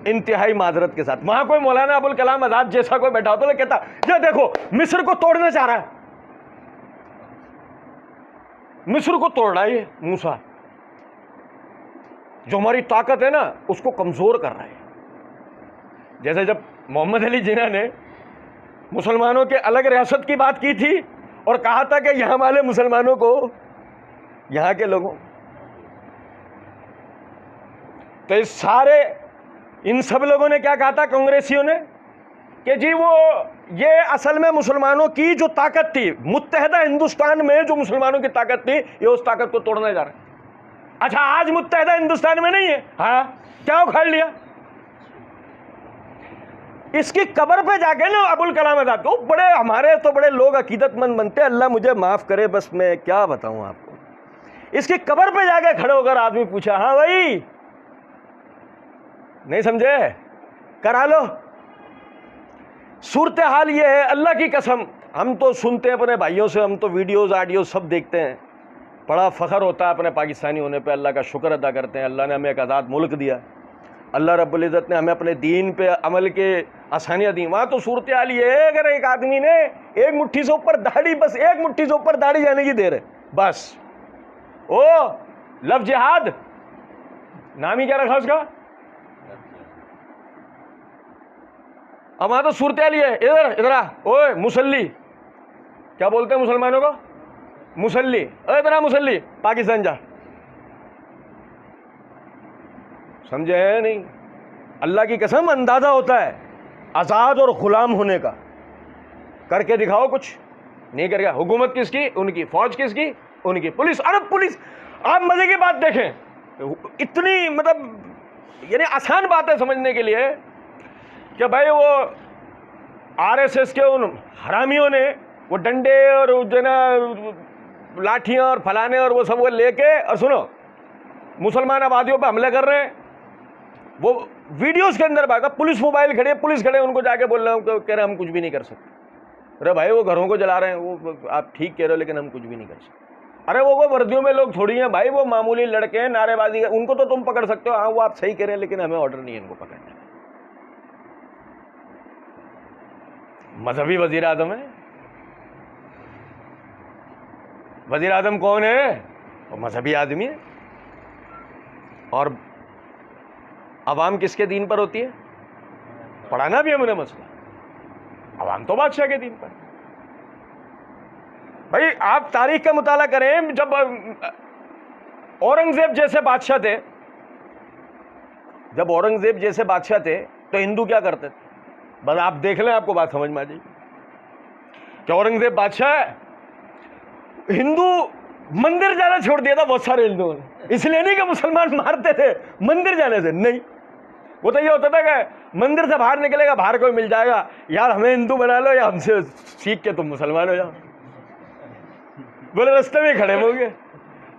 انتہائی معذرت کے ساتھ وہاں کوئی مولانا ابوالکلام آزاد جیسا کوئی بیٹھا ہوتا ہے کہتا یہ دیکھو مصر کو توڑنا چاہ رہا ہے، مصر کو توڑ رہا ہے یہ موسیٰ، جو ہماری طاقت ہے نا اس کو کمزور کر رہا ہے. جیسے جب محمد علی جناح نے مسلمانوں کے الگ ریاست کی بات کی تھی اور کہا تھا کہ یہاں والے مسلمانوں کو، یہاں کے لوگوں، تو اس سارے ان سب لوگوں نے کیا کہا تھا کانگریسیوں نے کہ جی وہ یہ اصل میں مسلمانوں کی جو طاقت تھی متحدہ ہندوستان میں، جو مسلمانوں کی طاقت تھی، یہ اس طاقت کو توڑنے جا رہے ہیں. اچھا آج متحدہ ہندوستان میں نہیں ہے، ہاں کیا اکھاڑ لیا؟ اس کی قبر پہ جا کے نا ابوالکلام آزاد کو، بڑے ہمارے تو بڑے لوگ عقیدت مند بنتے، اللہ مجھے معاف کرے، بس میں کیا بتاؤں آپ کو. اس کی قبر پہ جا کے کھڑے ہو کر آدمی پوچھا ہاں بھائی نہیں سمجھے، کرا لو. صورتحال یہ ہے، اللہ کی قسم ہم تو سنتے ہیں اپنے بھائیوں سے، ہم تو ویڈیوز آڈیو سب دیکھتے ہیں، بڑا فخر ہوتا ہے اپنے پاکستانی ہونے پہ، اللہ کا شکر ادا کرتے ہیں، اللہ نے ہمیں ایک آزاد ملک دیا، اللہ رب العزت نے ہمیں اپنے دین پہ عمل کے آسانیاں دی. وہاں تو صورتحال یہ ہے اگر ایک آدمی نے ایک مٹھی سے اوپر داڑھی، بس ایک مٹھی سے اوپر داڑھی جانے کی دیر ہے بس، او لفظ جہاد نام ہی کیا رکھا اس کا. اب وہاں تو صورتحال یہ ہے، ادھر آ، اوے مسلی، کیا بولتے ہیں مسلمانوں کو؟ مسلی. ادھر آ مسلی، پاکستان جا. سمجھے نہیں؟ اللہ کی قسم اندازہ ہوتا ہے آزاد اور غلام ہونے کا. کر کے دکھاؤ کچھ نہیں کر گیا. حکومت کس کی؟ ان کی. فوج کس کی؟ ان کی. پولیس. عرب پولیس. آپ مزے کی بات دیکھیں, اتنی مطلب یعنی آسان بات ہے سمجھنے کے لیے کہ بھائی وہ آر ایس ایس کے ان حرامیوں نے وہ ڈنڈے اور جو ہے نا لاٹھیاں اور پھلانے اور وہ سب وہ لے کے, اور سنو مسلمان آبادیوں پہ حملے کر رہے ہیں. وہ ویڈیوز کے اندر بات, پولیس موبائل کھڑے, پولیس کھڑے, ان کو جا کے بول رہے ہیں, کہہ رہے ہم کچھ بھی نہیں کر سکتے. ارے بھائی وہ گھروں کو جلا رہے ہیں, وہ آپ ٹھیک کہہ رہے ہو لیکن ہم کچھ بھی نہیں کر سکتے. ارے وہ وردیوں میں لوگ تھوڑی ہیں بھائی, وہ معمولی لڑکے ہیں نعرے بازی, ان کو تو تم پکڑ سکتے ہو. ہاں وہ آپ صحیح کہہ رہے ہیں لیکن ہمیں آرڈر نہیں ہے ان کو پکڑنے. مذہبی وزیر اعظم ہے. وزیر اعظم کون ہے؟ وہ مذہبی آدمی ہے. اور عوام کس کے دین پر ہوتی ہے؟ پڑھانا بھی ہے انہیں مسئلہ. عوام تو بادشاہ کے دین پر. بھائی آپ تاریخ کا مطالعہ کریں, جب اورنگزیب جیسے بادشاہ تھے, جب اورنگزیب جیسے بادشاہ تھے تو ہندو کیا کرتے تھے؟ بس آپ دیکھ لیں, آپ کو بات سمجھ میں آ جائے گی کہ اورنگزیب بادشاہ ہے, ہندو مندر جانا چھوڑ دیا تھا بہت سارے ہندوؤں نے. اس لیے نہیں کہ مسلمان مارتے تھے مندر جانے سے, نہیں. وہ تو یہ ہوتا تھا کہ مندر سے باہر نکلے گا, باہر کوئی مل جائے گا, یار ہمیں ہندو بنا لو یا ہم سے سیکھ کے تم مسلمان ہو جاؤ. بولے رستے میں کھڑے ہو گے,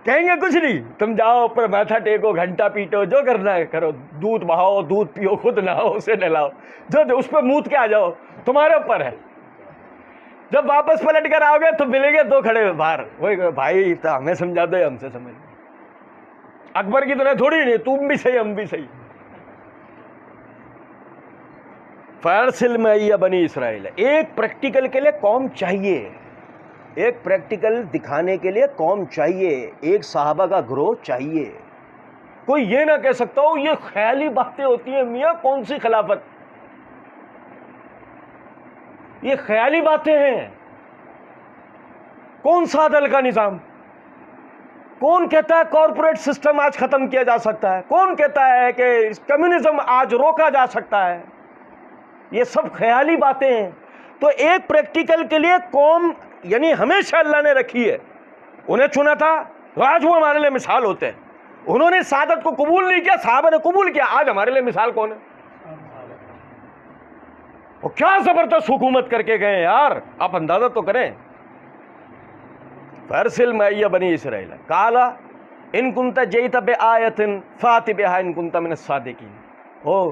کہیں گے کچھ نہیں, تم جاؤ اوپر ماتھا ٹیکو, گھنٹا پیٹو, جو کرنا ہے کرو, دودھ بہاؤ, دودھ پیو, خود نہاؤ, اسے نہلاؤ, جو اس پہ موت کے آ جاؤ, تمہارے اوپر ہے. جب واپس پلٹ کر آؤ گے تو ملیں گے دو کھڑے باہر, وہی بھائی ہمیں سمجھا دو, ہم سے سمجھ. اکبر کی طرح تھوڑی نہیں, تم بھی صحیح ہم بھی صحیح. فارسل معی بنی اسرائیل. ایک پریکٹیکل کے لیے قوم چاہیے, ایک پریکٹیکل دکھانے کے لیے قوم چاہیے, ایک صحابہ کا گروہ چاہیے. کوئی یہ نہ کہہ سکتا ہو یہ خیالی باتیں ہوتی ہیں. میاں کون سی خلافت؟ یہ خیالی باتیں ہیں. کون سا عدل کا نظام؟ کون کہتا ہے کارپوریٹ سسٹم آج ختم کیا جا سکتا ہے؟ کون کہتا ہے کہ کمیونزم آج روکا جا سکتا ہے؟ یہ سب خیالی باتیں ہیں. تو ایک پریکٹیکل کے لیے قوم یعنی ہمیشہ اللہ نے رکھی ہے. انہیں چنا تھا, آج وہ ہمارے لیے مثال ہوتے ہیں. انہوں نے سعادت کو قبول نہیں کیا, صحابہ نے قبول کیا, آج ہمارے لیے مثال کون ہے؟ وہ کیا زبردست حکومت کر کے گئے یار, آپ اندازہ تو کریں. فارسل معی بنی اسرائیل قالا ان کنت جئت بآیۃ فات بہا ان کنت من الصادقین. او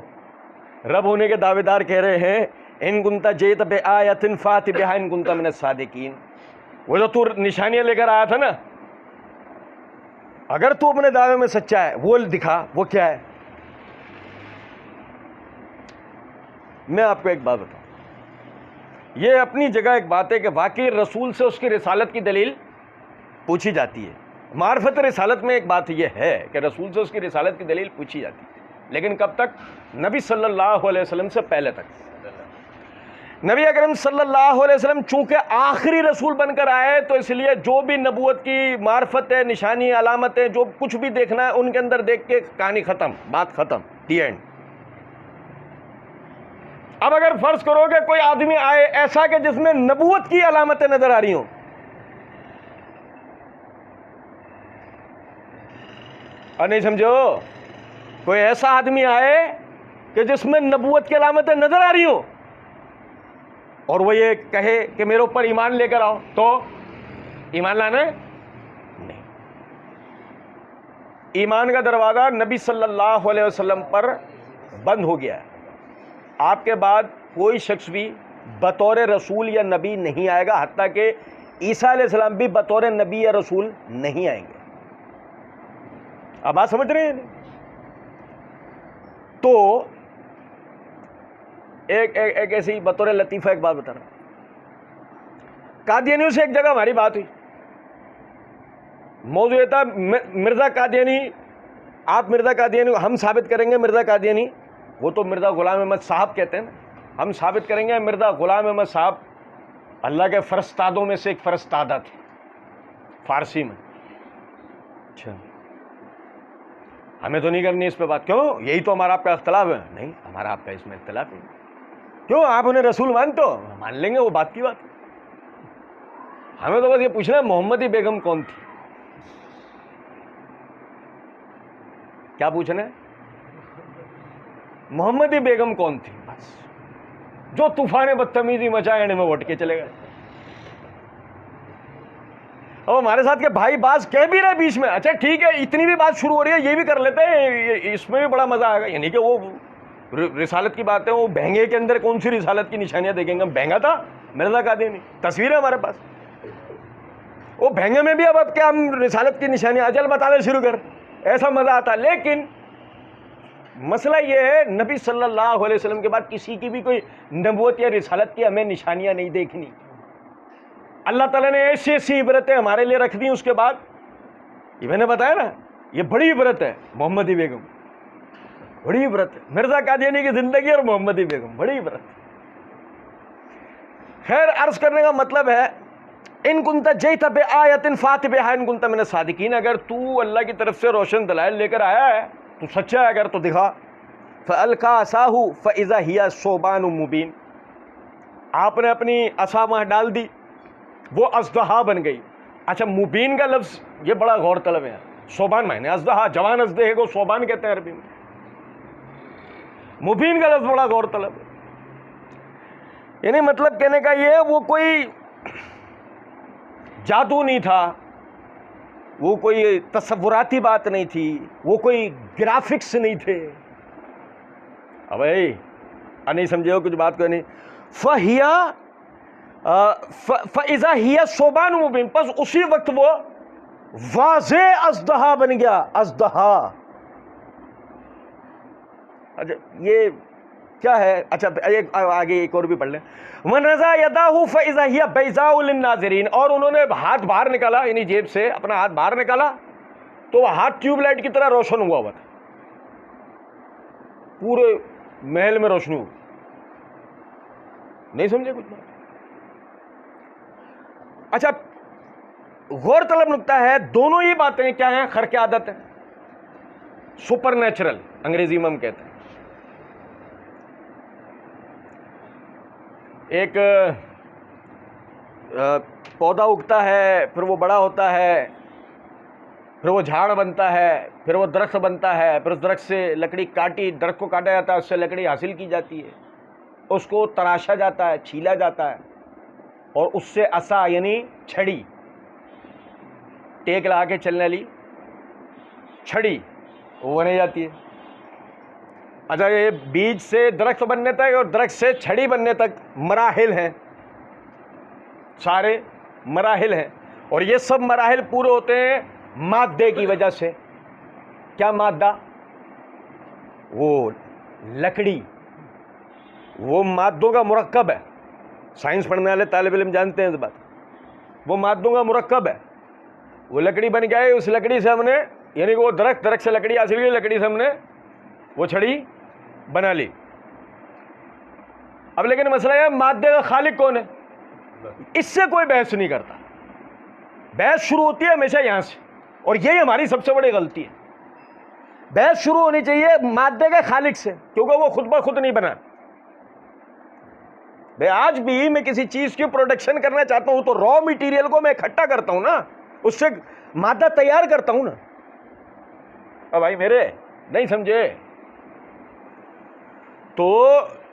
رب ہونے کے دعوے دار کہہ رہے ہیں ان کنت جئت بآیۃ فات بہا ان کنت من الصادقین. وہ جو تو نشانیاں لے کر آیا تھا نا, اگر تو اپنے دعوے میں سچا ہے وہ دکھا. وہ کیا ہے؟ میں آپ کو ایک بات بتاؤں, یہ اپنی جگہ ایک بات ہے کہ واقعی رسول سے اس کی رسالت کی دلیل پوچھی جاتی ہے. معرفت رسالت میں ایک بات یہ ہے کہ رسول سے اس کی رسالت کی دلیل پوچھی جاتی ہے, لیکن کب تک؟ نبی صلی اللہ علیہ وسلم سے پہلے تک. نبی اکرم صلی اللہ علیہ وسلم چونکہ آخری رسول بن کر آئے تو اس لیے جو بھی نبوت کی معرفت ہے, نشانی, علامتیں, جو کچھ بھی دیکھنا ہے ان کے اندر دیکھ کے کہانی ختم, بات ختم, دی اینڈ. اب اگر فرض کرو کہ کوئی آدمی آئے ایسا کہ جس میں نبوت کی علامتیں نظر آ رہی ہوں, اور نہیں سمجھو, کوئی ایسا آدمی آئے کہ جس میں نبوت کی علامتیں نظر آ رہی ہوں اور وہ یہ کہے کہ میرے اوپر ایمان لے کر آؤ, تو ایمان لانا ہے؟ نہیں. ایمان کا دروازہ نبی صلی اللہ علیہ وسلم پر بند ہو گیا ہے. آپ کے بعد کوئی شخص بھی بطور رسول یا نبی نہیں آئے گا, حتیٰ کہ عیسیٰ علیہ السلام بھی بطور نبی یا رسول نہیں آئیں گے. اب بات سمجھ رہے ہیں؟ تو ایک ایسی بطور لطیفہ ایک بات بتا رہا ہوں. قادیانیوں سے ایک جگہ ہماری بات ہوئی, موضوع یہ تھا مرزا قادیانی, آپ مرزا قادیانی, ہم ثابت کریں گے مرزا قادیانی, وہ تو مرزا غلام احمد صاحب کہتے ہیں نا, ہم ثابت کریں گے مرزا غلام احمد صاحب اللہ کے فرستادوں میں سے ایک فرستادہ تھے فارسی میں. اچھا, ہمیں تو نہیں کرنی اس پہ بات. کیوں؟ یہی تو ہمارا آپ کا اختلاف ہے. نہیں، ہمارا آپ کا اس میں اختلاف نہیں. کیوں؟ آپ انہیں رسول مانتے ہو، مان لیں گے، وہ بات کی بات. ہمیں تو بس یہ پوچھنا ہے محمدی بیگم کون تھی. کیا پوچھنا ہے؟ محمدی بیگم کون تھی، بس. جو طوفان بدتمیزی مچائے میں اٹھ کے چلے گئے. اب ہمارے ساتھ کے بھائی باز کہہ بھی رہے بیچ میں، اچھا ٹھیک ہے اتنی بھی بات شروع ہو رہی ہے یہ بھی کر لیتے ہیں، اس میں بھی بڑا مزہ آئے گا. یعنی کہ وہ رسالت کی بات ہے، وہ بہنگے کے اندر کون سی رسالت کی نشانیاں دیکھیں گے؟ بہنگا تھا مرزا قادیانی، تصویر ہے ہمارے پاس. وہ بہنگے میں بھی اب کیا ہم رسالت کی نشانیاں اجل بتانے شروع کر، ایسا مزہ آتا. لیکن مسئلہ یہ ہے نبی صلی اللہ علیہ وسلم کے بعد کسی کی بھی کوئی نبوت یا رسالت کی ہمیں نشانیاں نہیں دیکھنی. اللہ تعالیٰ نے ایسی ایسی عبرتیں ہمارے لیے رکھ دی. اس کے بعد یہ میں نے بتایا نا، یہ بڑی عبرت ہے محمدی بیگم، بڑی عبرت ہے. مرزا قادیانی کی زندگی اور محمدی بیگم بڑی عبرت. خیر، عرض کرنے کا مطلب ہے ان کنت جئت بآیۃ فات بہا ان کنت من الصادقین، اگر تو اللہ کی طرف سے روشن دلائل لے کر آیا ہے، تو سچا ہے اگر تو دکھا. فألقى عصاه فإذا هي ثعبان مبین، آپ نے اپنی عصا وہاں ڈال دی، وہ اژدہا بن گئی. اچھا، مبین کا لفظ یہ بڑا غور طلب ہے. ثعبان معنی اژدہا، جوان اژدہے کو ثعبان کہتے ہیں عربی میں. مبین کا لفظ بڑا غور طلب ہے. یعنی مطلب کہنے کا یہ، وہ کوئی جادو نہیں تھا، وہ کوئی تصوراتی بات نہیں تھی، وہ کوئی گرافکس نہیں تھے. اب نہیں سمجھے ہو کچھ بات کو نہیں. فَإِذَا هِيَ ثُعْبَانٌ مُبِينٌ، پس اسی وقت وہ واضح اژدہا بن گیا. اژدہا، اچھا یہ کیا ہے؟ اچھا آگے ایک اور بھی پڑھ لیں. وَنَزَعَ يَدَهُ فَإِذَا هِيَ بَيْضَاءُ لِلنَّاظِرِينَ، اور انہوں نے ہاتھ باہر نکالا، یعنی جیب سے اپنا ہاتھ باہر نکالا تو وہ ہاتھ ٹیوب لائٹ کی طرح روشن ہوا تھا، پورے محل میں روشنی ہو. نہیں سمجھے کچھ بات؟ اچھا، غور طلب نکتہ ہے، دونوں ہی باتیں کیا ہیں؟ خرق عادت ہیں، سپر نیچرل انگریزی میں ہم کہتے ہیں. ایک پودا اگتا ہے، پھر وہ بڑا ہوتا ہے، پھر وہ جھاڑ بنتا ہے، پھر وہ درخت بنتا ہے، پھر اس درخت سے لکڑی کاٹی، درخت کو کاٹا جاتا ہے، اس سے لکڑی حاصل کی جاتی ہے، اس کو تراشا جاتا ہے، چھیلا جاتا ہے، اور اس سے عصا یعنی چھڑی، ٹیک لگا کے چلنے والی چھڑی وہ بنی جاتی ہے. اچھا، یہ بیج سے درخت بننے تک اور درخت سے چھڑی بننے تک مراحل ہیں، سارے مراحل ہیں، اور یہ سب مراحل پورے ہوتے ہیں مادے کی وجہ سے. کیا مادہ؟ وہ لکڑی، وہ مادوں کا مرکب ہے. سائنس پڑھنے والے طالب علم جانتے ہیں اس بات. وہ مادوں کا مرکب ہے. وہ لکڑی بن گئی، اس لکڑی سے ہم نے، یعنی کہ وہ درخت سے لکڑی حاصل کی، لکڑی سے ہم نے وہ چھڑی بنا لی. اب لیکن مسئلہ یہ، مادے کا خالق کون ہے؟ اس سے کوئی بحث نہیں کرتا. بحث شروع ہوتی ہے ہمیشہ یہاں سے، اور یہی ہماری سب سے بڑی غلطی ہے. بحث شروع ہونی چاہیے مادے کے خالق سے، کیونکہ وہ خود بخود نہیں بنا. آج بھی میں کسی چیز کی پروڈکشن کرنا چاہتا ہوں تو را میٹیریل کو میں اکٹھا کرتا ہوں نا، اس سے مادہ تیار کرتا ہوں نا. اب بھائی میرے نہیں سمجھے؟ تو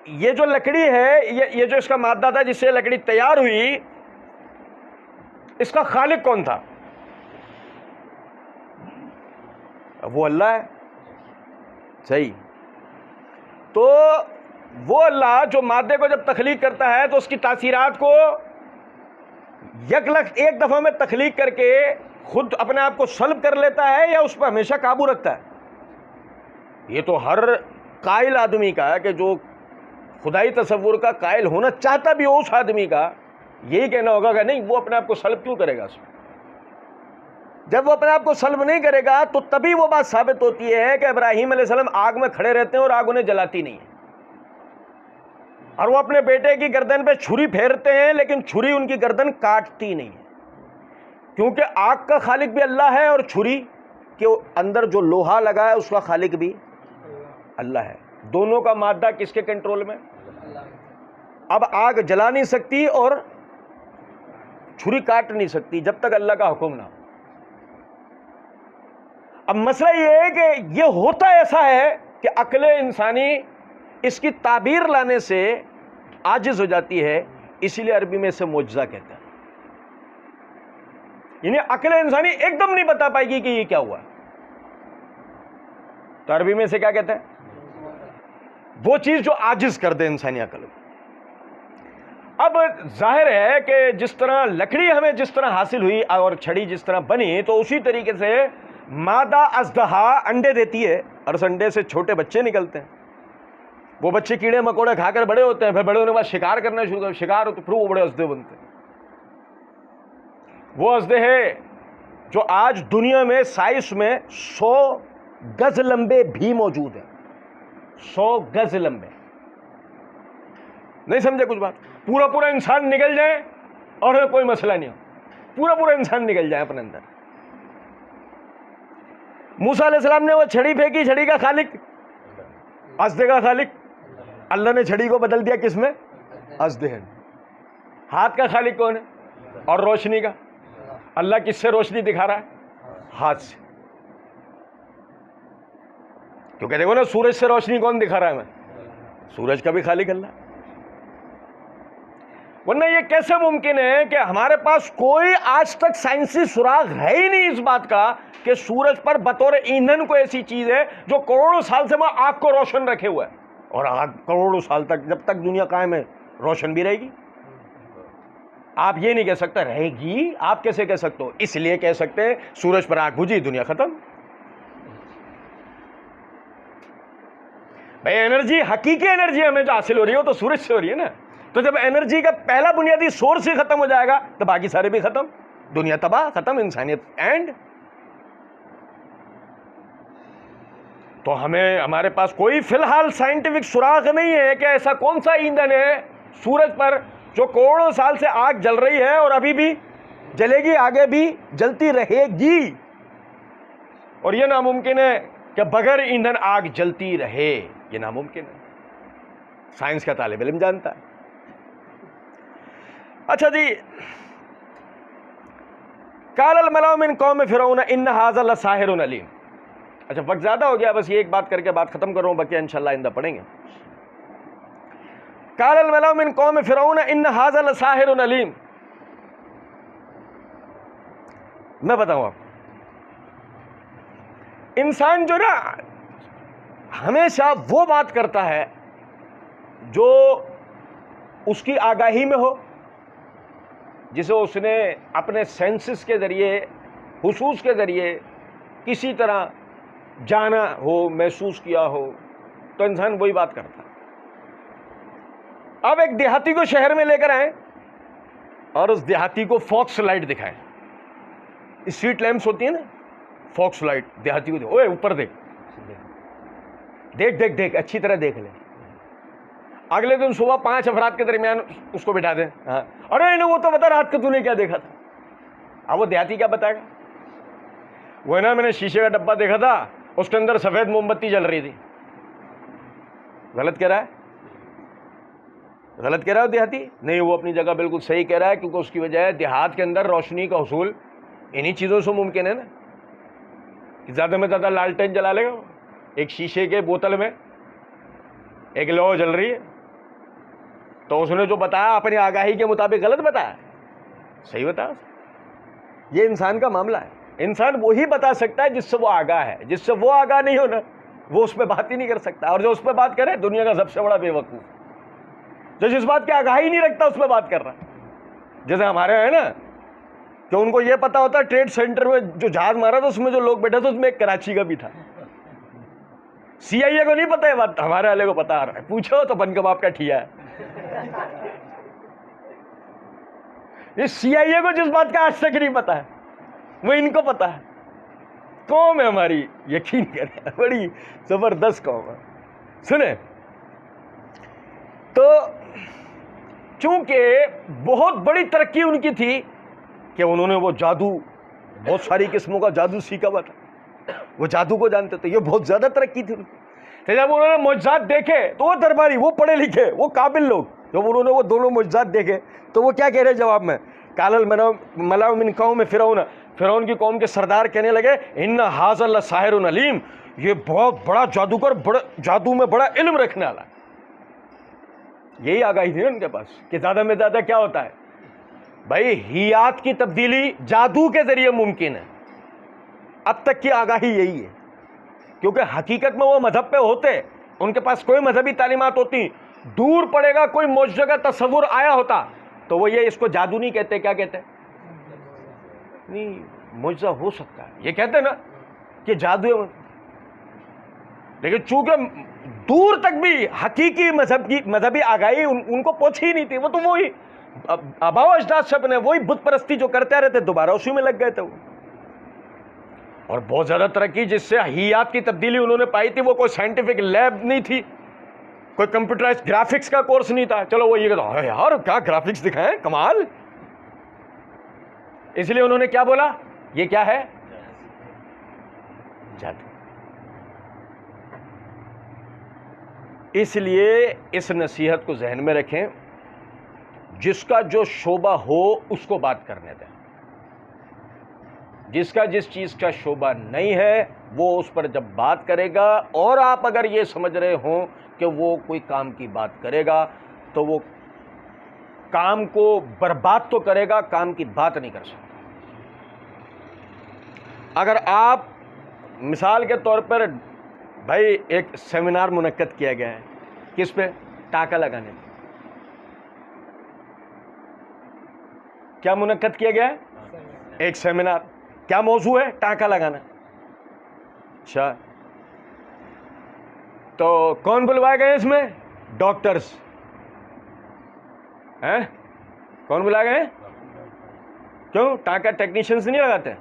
یہ جو لکڑی ہے، یہ جو اس کا مادہ تھا جس سے لکڑی تیار ہوئی، اس کا خالق کون تھا؟ وہ اللہ ہے. صحیح. تو وہ اللہ جو مادے کو جب تخلیق کرتا ہے تو اس کی تاثیرات کو ایک دفعہ میں تخلیق کر کے خود اپنے آپ کو سلب کر لیتا ہے، یا اس پر ہمیشہ قابو رکھتا ہے؟ یہ تو ہر قائل آدمی کا ہے کہ جو خدائی تصور کا قائل ہونا چاہتا بھی ہو، اس آدمی کا یہی کہنا ہوگا کہ نہیں، وہ اپنے آپ کو سلب کیوں کرے گا اس میں؟ جب وہ اپنے آپ کو سلب نہیں کرے گا تو تبھی وہ بات ثابت ہوتی ہے کہ ابراہیم علیہ السلام آگ میں کھڑے رہتے ہیں اور آگ انہیں جلاتی نہیں ہے، اور وہ اپنے بیٹے کی گردن پہ چھری پھیرتے ہیں لیکن چھری ان کی گردن کاٹتی نہیں ہے، کیونکہ آگ کا خالق بھی اللہ ہے اور چھری کے اندر جو لوہا لگا ہے اس کا خالق بھی اللہ ہے. دونوں کا مادہ کس کے کنٹرول میں؟ اب آگ جلا نہیں سکتی اور چھری کاٹ نہیں سکتی جب تک اللہ کا حکم نہ ہو. اب مسئلہ یہ ہے کہ یہ ہوتا ایسا ہے کہ عقل انسانی اس کی تعبیر لانے سے عاجز ہو جاتی ہے، اسی لیے عربی میں اسے معجزہ کہتے ہیں. یعنی عقل انسانی ایک دم نہیں بتا پائے گی کہ یہ کیا ہوا، تو عربی میں اسے کیا کہتے ہیں؟ وہ چیز جو عاجز کر دے انسانی عقل. اب ظاہر ہے کہ جس طرح لکڑی ہمیں جس طرح حاصل ہوئی اور چھڑی جس طرح بنی، تو اسی طریقے سے مادہ اژدہا انڈے دیتی ہے اور اس انڈے سے چھوٹے بچے نکلتے ہیں. وہ بچے کیڑے مکوڑے کھا کر بڑے ہوتے ہیں، پھر بڑے ہونے کے بعد شکار کرنا شروع کرتے ہیں، شکار ہوتے پھر وہ بڑے اژدہے بنتے ہیں. وہ اژدہے جو آج دنیا میں سائنس میں 100 گز لمبے بھی موجود ہیں، 100 گز لمبے. نہیں سمجھے کچھ بات؟ پورا انسان نکل جائے اور کوئی مسئلہ نہیں ہو، پورا انسان نکل جائے اپنے اندر. موسیٰ علیہ السلام نے وہ چھڑی پھینکی، چھڑی کا خالق اژدہے کا خالق. اللہ نے چھڑی کو بدل دیا کس میں؟ اژدہے. ہاتھ کا خالق کون ہے؟ اور روشنی کا؟ اللہ کس سے روشنی دکھا رہا ہے؟ ہاتھ سے. کیونکہ دیکھو نا، سورج سے روشنی کون دکھا رہا ہے؟ میں سورج کا بھی خالق اللہ. ورنہ یہ کیسے ممکن ہے کہ ہمارے پاس کوئی آج تک سائنسی سراغ ہے ہی نہیں اس بات کا کہ سورج پر بطور ایندھن کو ایسی چیز ہے جو کروڑوں سال سے وہاں آگ کو روشن رکھے ہوا ہے، اور آگ کروڑوں سال تک، جب تک دنیا قائم ہے، روشن بھی رہے گی. آپ یہ نہیں کہہ سکتے رہے گی. آپ کیسے کہہ سکتے ہو؟ اس لیے کہہ سکتے ہیں سورج پر آگ بجھی دنیا ختم. بھائی انرجی، حقیقی انرجی ہمیں جو حاصل ہو رہی ہے وہ تو سورج سے ہو رہی ہے نا. تو جب انرجی کا پہلا بنیادی سورس ہی ختم ہو جائے گا تو باقی سارے بھی ختم، دنیا تباہ، ختم، انسانیت اینڈ. تو ہمارے پاس کوئی فی الحال سائنٹیفک سراغ نہیں ہے کہ ایسا کون سا ایندھن ہے سورج پر جو کروڑوں سال سے آگ جل رہی ہے اور ابھی بھی جلے گی، آگے بھی جلتی رہے گی. اور یہ ناممکن ہے کہ بغیر ایندھن آگ جلتی رہے، یہ ناممکن ہے. سائنس کا طالب علم جانتا ہے. اچھا جی، قال الملأ من قوم فرعون ان هذا لساحر علیم. اچھا وقت زیادہ ہو گیا، بس یہ ایک بات کر کے بات ختم کر رہا ہوں، باقی انشاءاللہ آئندہ پڑھیں گے. قال الملأ من قوم فرعون ان هذا لساحر علیم. میں بتاؤں آپ، انسان جو نا ہمیشہ وہ بات کرتا ہے جو اس کی آگاہی میں ہو، جسے اس نے اپنے سینسز کے ذریعے، حسوس کے ذریعے کسی طرح جانا ہو، محسوس کیا ہو، تو انسان وہی بات کرتا ہے. اب ایک دیہاتی کو شہر میں لے کر آئیں اور اس دیہاتی کو فوکس لائٹ دکھائیں. اسٹریٹ لیمپس ہوتی ہیں نا، فوکس لائٹ. دیہاتی کو اوے اوپر دیکھ دیکھ دیکھ دیکھ، اچھی طرح دیکھ لیں. اگلے دن صبح 5 افراد کے درمیان اس کو بٹھا دیں. ہاں ارے انہیں وہ تو بتا رات کو تو نے کیا دیکھا تھا. اب وہ دیہاتی کیا بتائے گا؟ وہ نا میں نے شیشے کا ڈبہ دیکھا تھا، اس کے اندر سفید موم بتی جل رہی تھی. غلط کہہ رہا ہے؟ غلط کہہ رہا ہے دیہاتی؟ نہیں، وہ اپنی جگہ بالکل صحیح کہہ رہا ہے، کیونکہ اس کی وجہ ہے دیہات کے اندر روشنی کا حصول انہی چیزوں سے ممکن ہے نا. کہ زیادہ میں زیادہ لالٹین جلا لے گا. ایک شیشے کے بوتل میں ایک لو جل رہی ہے، تو اس نے جو بتایا اپنی آگاہی کے مطابق غلط بتایا، صحیح بتایا. یہ انسان کا معاملہ ہے. انسان وہی بتا سکتا ہے جس سے وہ آگاہ ہے. جس سے وہ آگاہ نہیں ہونا، وہ اس پہ بات ہی نہیں کر سکتا. اور جو اس پہ بات کرے دنیا کا سب سے بڑا بے وقوف، جو جس بات کی آگاہی نہیں رکھتا اس پہ بات کر رہا ہے. جیسے ہمارے ہیں نا کہ ان کو یہ پتا ہوتا ہے ٹریڈ سینٹر میں جو جہاز مارا تھا اس میں جو لوگ بیٹھے تھے اس میں ایک کراچی کا بھی تھا. سی آئی اے کو نہیں پتا یہ بات، ہمارے والے کو پتا آ رہا ہے. پوچھو تو بن کباب کا ٹھیا ہے. یہ سی آئی اے کو جس بات کا آج تک نہیں پتا ہے وہ ان کو پتا ہے. قوم ہے ہماری، یقین کریں بڑی زبردست قوم ہے. سنیں تو چونکہ بہت بڑی ترقی ان کی تھی کہ انہوں نے وہ جادو، بہت ساری قسموں کا جادو سیکھا ہوا تھا. وہ جادو کو جانتے تھے، یہ بہت زیادہ ترقی تھی. جب انہوں نے معجزات دیکھے تو وہ درباری، وہ پڑھے لکھے، وہ قابل لوگ، جب انہوں نے وہ دونوں معجزات دیکھے تو وہ کیا کہہ رہے جواب میں؟ قال الملأ من قوم فرعون، فرعون کی قوم کے سردار کہنے لگے ان ھذا لساحر علیم، یہ بہت بڑا جادوگر، بڑا جادو میں بڑا علم رکھنے والا. یہی آگاہی تھی نا ان کے پاس کہ زیادہ میں زیادہ کیا ہوتا ہے بھائی، حیات کی تبدیلی جادو کے ذریعے ممکن ہے. اب تک کی آگاہی یہی ہے، کیونکہ حقیقت میں وہ مذہب پہ ہوتے، ان کے پاس کوئی مذہبی تعلیمات ہوتی، دور پڑے گا کوئی معجزے کا تصور آیا ہوتا تو وہ یہ اس کو جادو نہیں کہتے، کیا کہتے؟ نہیں، معجزہ ہو سکتا ہے یہ کہتے نا کہ جادو ہے. لیکن چونکہ دور تک بھی حقیقی مذہبی آگاہی ان کو پہنچی ہی نہیں تھی، وہ تو وہی آبا و اجداد سب نے وہی بت پرستی جو کرتے رہتے دوبارہ اسی میں لگ گئے تھے وہ. اور بہت زیادہ ترقی جس سے حیات کی تبدیلی انہوں نے پائی تھی، وہ کوئی سائنٹیفک لیب نہیں تھی، کوئی کمپیوٹرائز گرافکس کا کورس نہیں تھا. چلو وہ یہ کہتا ہے یار کیا گرافکس دکھائیں، کمال. اس لیے انہوں نے کیا بولا؟ یہ کیا ہے؟ جادو. اس لیے اس نصیحت کو ذہن میں رکھیں، جس کا جو شعبہ ہو اس کو بات کرنے دیں، جس کا جس چیز کا شعبہ نہیں ہے وہ اس پر جب بات کرے گا، اور آپ اگر یہ سمجھ رہے ہوں کہ وہ کوئی کام کی بات کرے گا تو وہ کام کو برباد تو کرے گا، کام کی بات نہیں کر سکتا. اگر آپ مثال کے طور پر بھائی ایک سیمینار منعقد کیا گیا ہے، کس پہ؟ ٹانکا لگانے پہ. کیا منعقد کیا گیا ہے؟ ایک سیمینار. کیا موضوع ہے؟ ٹانکا لگانا. اچھا، تو کون بلوائے گئے اس میں؟ ڈاکٹرز. کون بلائے گئے؟ کیوں؟ ٹانکا ٹیکنیشینز نہیں لگاتے؟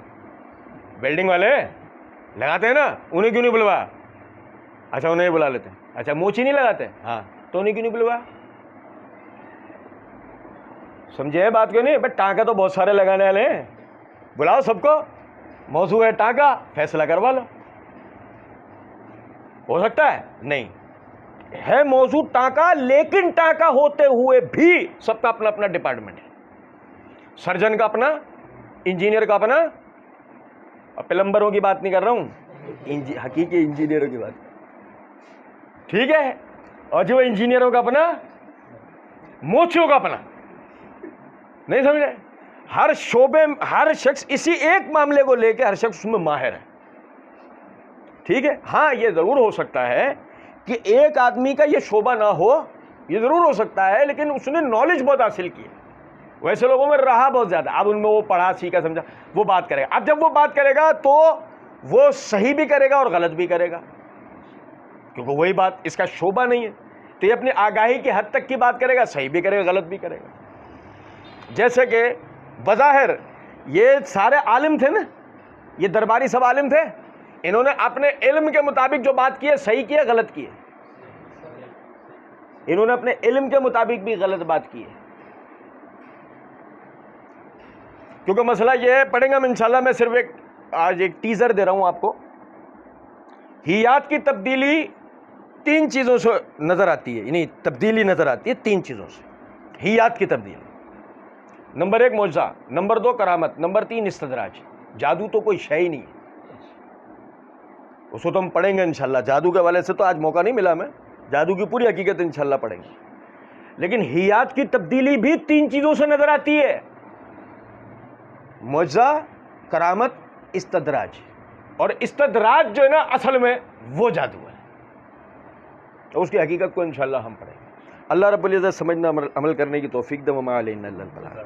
ویلڈنگ والے لگاتے ہیں نا، انہیں کیوں نہیں بلوایا؟ اچھا انہیں بلا لیتے ہیں. اچھا موچی نہیں لگاتے؟ ہاں، تو انہیں کیوں نہیں بلوایا؟ سمجھے بات کیوں نہیں؟ بٹ ٹانکا تو بہت سارے لگانے والے ہیں، بلاؤ سب کو. موضوع ہے ٹانکا، فیصلہ کروا لو. ہو سکتا ہے؟ نہیں ہے موضوع ٹانکا، لیکن ٹانکا ہوتے ہوئے بھی سب کا اپنا اپنا ڈپارٹمنٹ ہے. سرجن کا اپنا، انجینئر کا اپنا، اور پلمبروں کی بات نہیں کر رہا ہوں، حقیقی انجینئروں کی بات. ٹھیک ہے؟ اور جو انجینئروں کا اپنا، موچیوں کا اپنا. نہیں سمجھے؟ ہر شعبے، ہر شخص اسی ایک معاملے کو لے کے ہر شخص اس میں ماہر ہے. ٹھیک ہے؟ ہاں یہ ضرور ہو سکتا ہے کہ ایک آدمی کا یہ شعبہ نہ ہو، یہ ضرور ہو سکتا ہے، لیکن اس نے نالج بہت حاصل کی. ویسے لوگوں میں رہا بہت زیادہ، اب ان میں وہ پڑھا سیکھا سمجھا، وہ بات کرے گا. اب جب وہ بات کرے گا تو وہ صحیح بھی کرے گا اور غلط بھی کرے گا، کیونکہ وہی بات اس کا شعبہ نہیں ہے. تو یہ اپنی آگاہی کی حد تک کی بات کرے گا، صحیح بھی کرے گا غلط بھی کرے گا. جیسے کہ بظاہر یہ سارے عالم تھے نا، یہ درباری سب عالم تھے، انہوں نے اپنے علم کے مطابق جو بات کی ہے صحیح کی ہے غلط کی ہے؟ انہوں نے اپنے علم کے مطابق بھی غلط بات کی ہے. کیونکہ مسئلہ یہ ہے، پڑھیں گے ہم انشاءاللہ. میں صرف آج ایک ٹیزر دے رہا ہوں آپ کو. حیات کی تبدیلی تین چیزوں سے نظر آتی ہے، یعنی تبدیلی نظر آتی ہے تین چیزوں سے. حیات کی تبدیلی، نمبر 1 معجزہ، نمبر 2 کرامت، نمبر 3 استدراج. جادو تو کوئی شے ہی نہیں ہے، اس کو تو ہم پڑھیں گے انشاءاللہ. جادو کے حوالے سے تو آج موقع نہیں ملا ہمیں، جادو کی پوری حقیقت انشاءاللہ پڑھیں گے. لیکن حیات کی تبدیلی بھی تین چیزوں سے نظر آتی ہے: معجزہ، کرامت، استدراج. اور استدراج جو ہے نا اصل میں وہ جادو ہے، تو اس کی حقیقت کو انشاءاللہ ہم پڑھیں گے. اللہ رب العزت سمجھنا عمل کرنے کی توفیق دے. وما علینا الا البلاغ.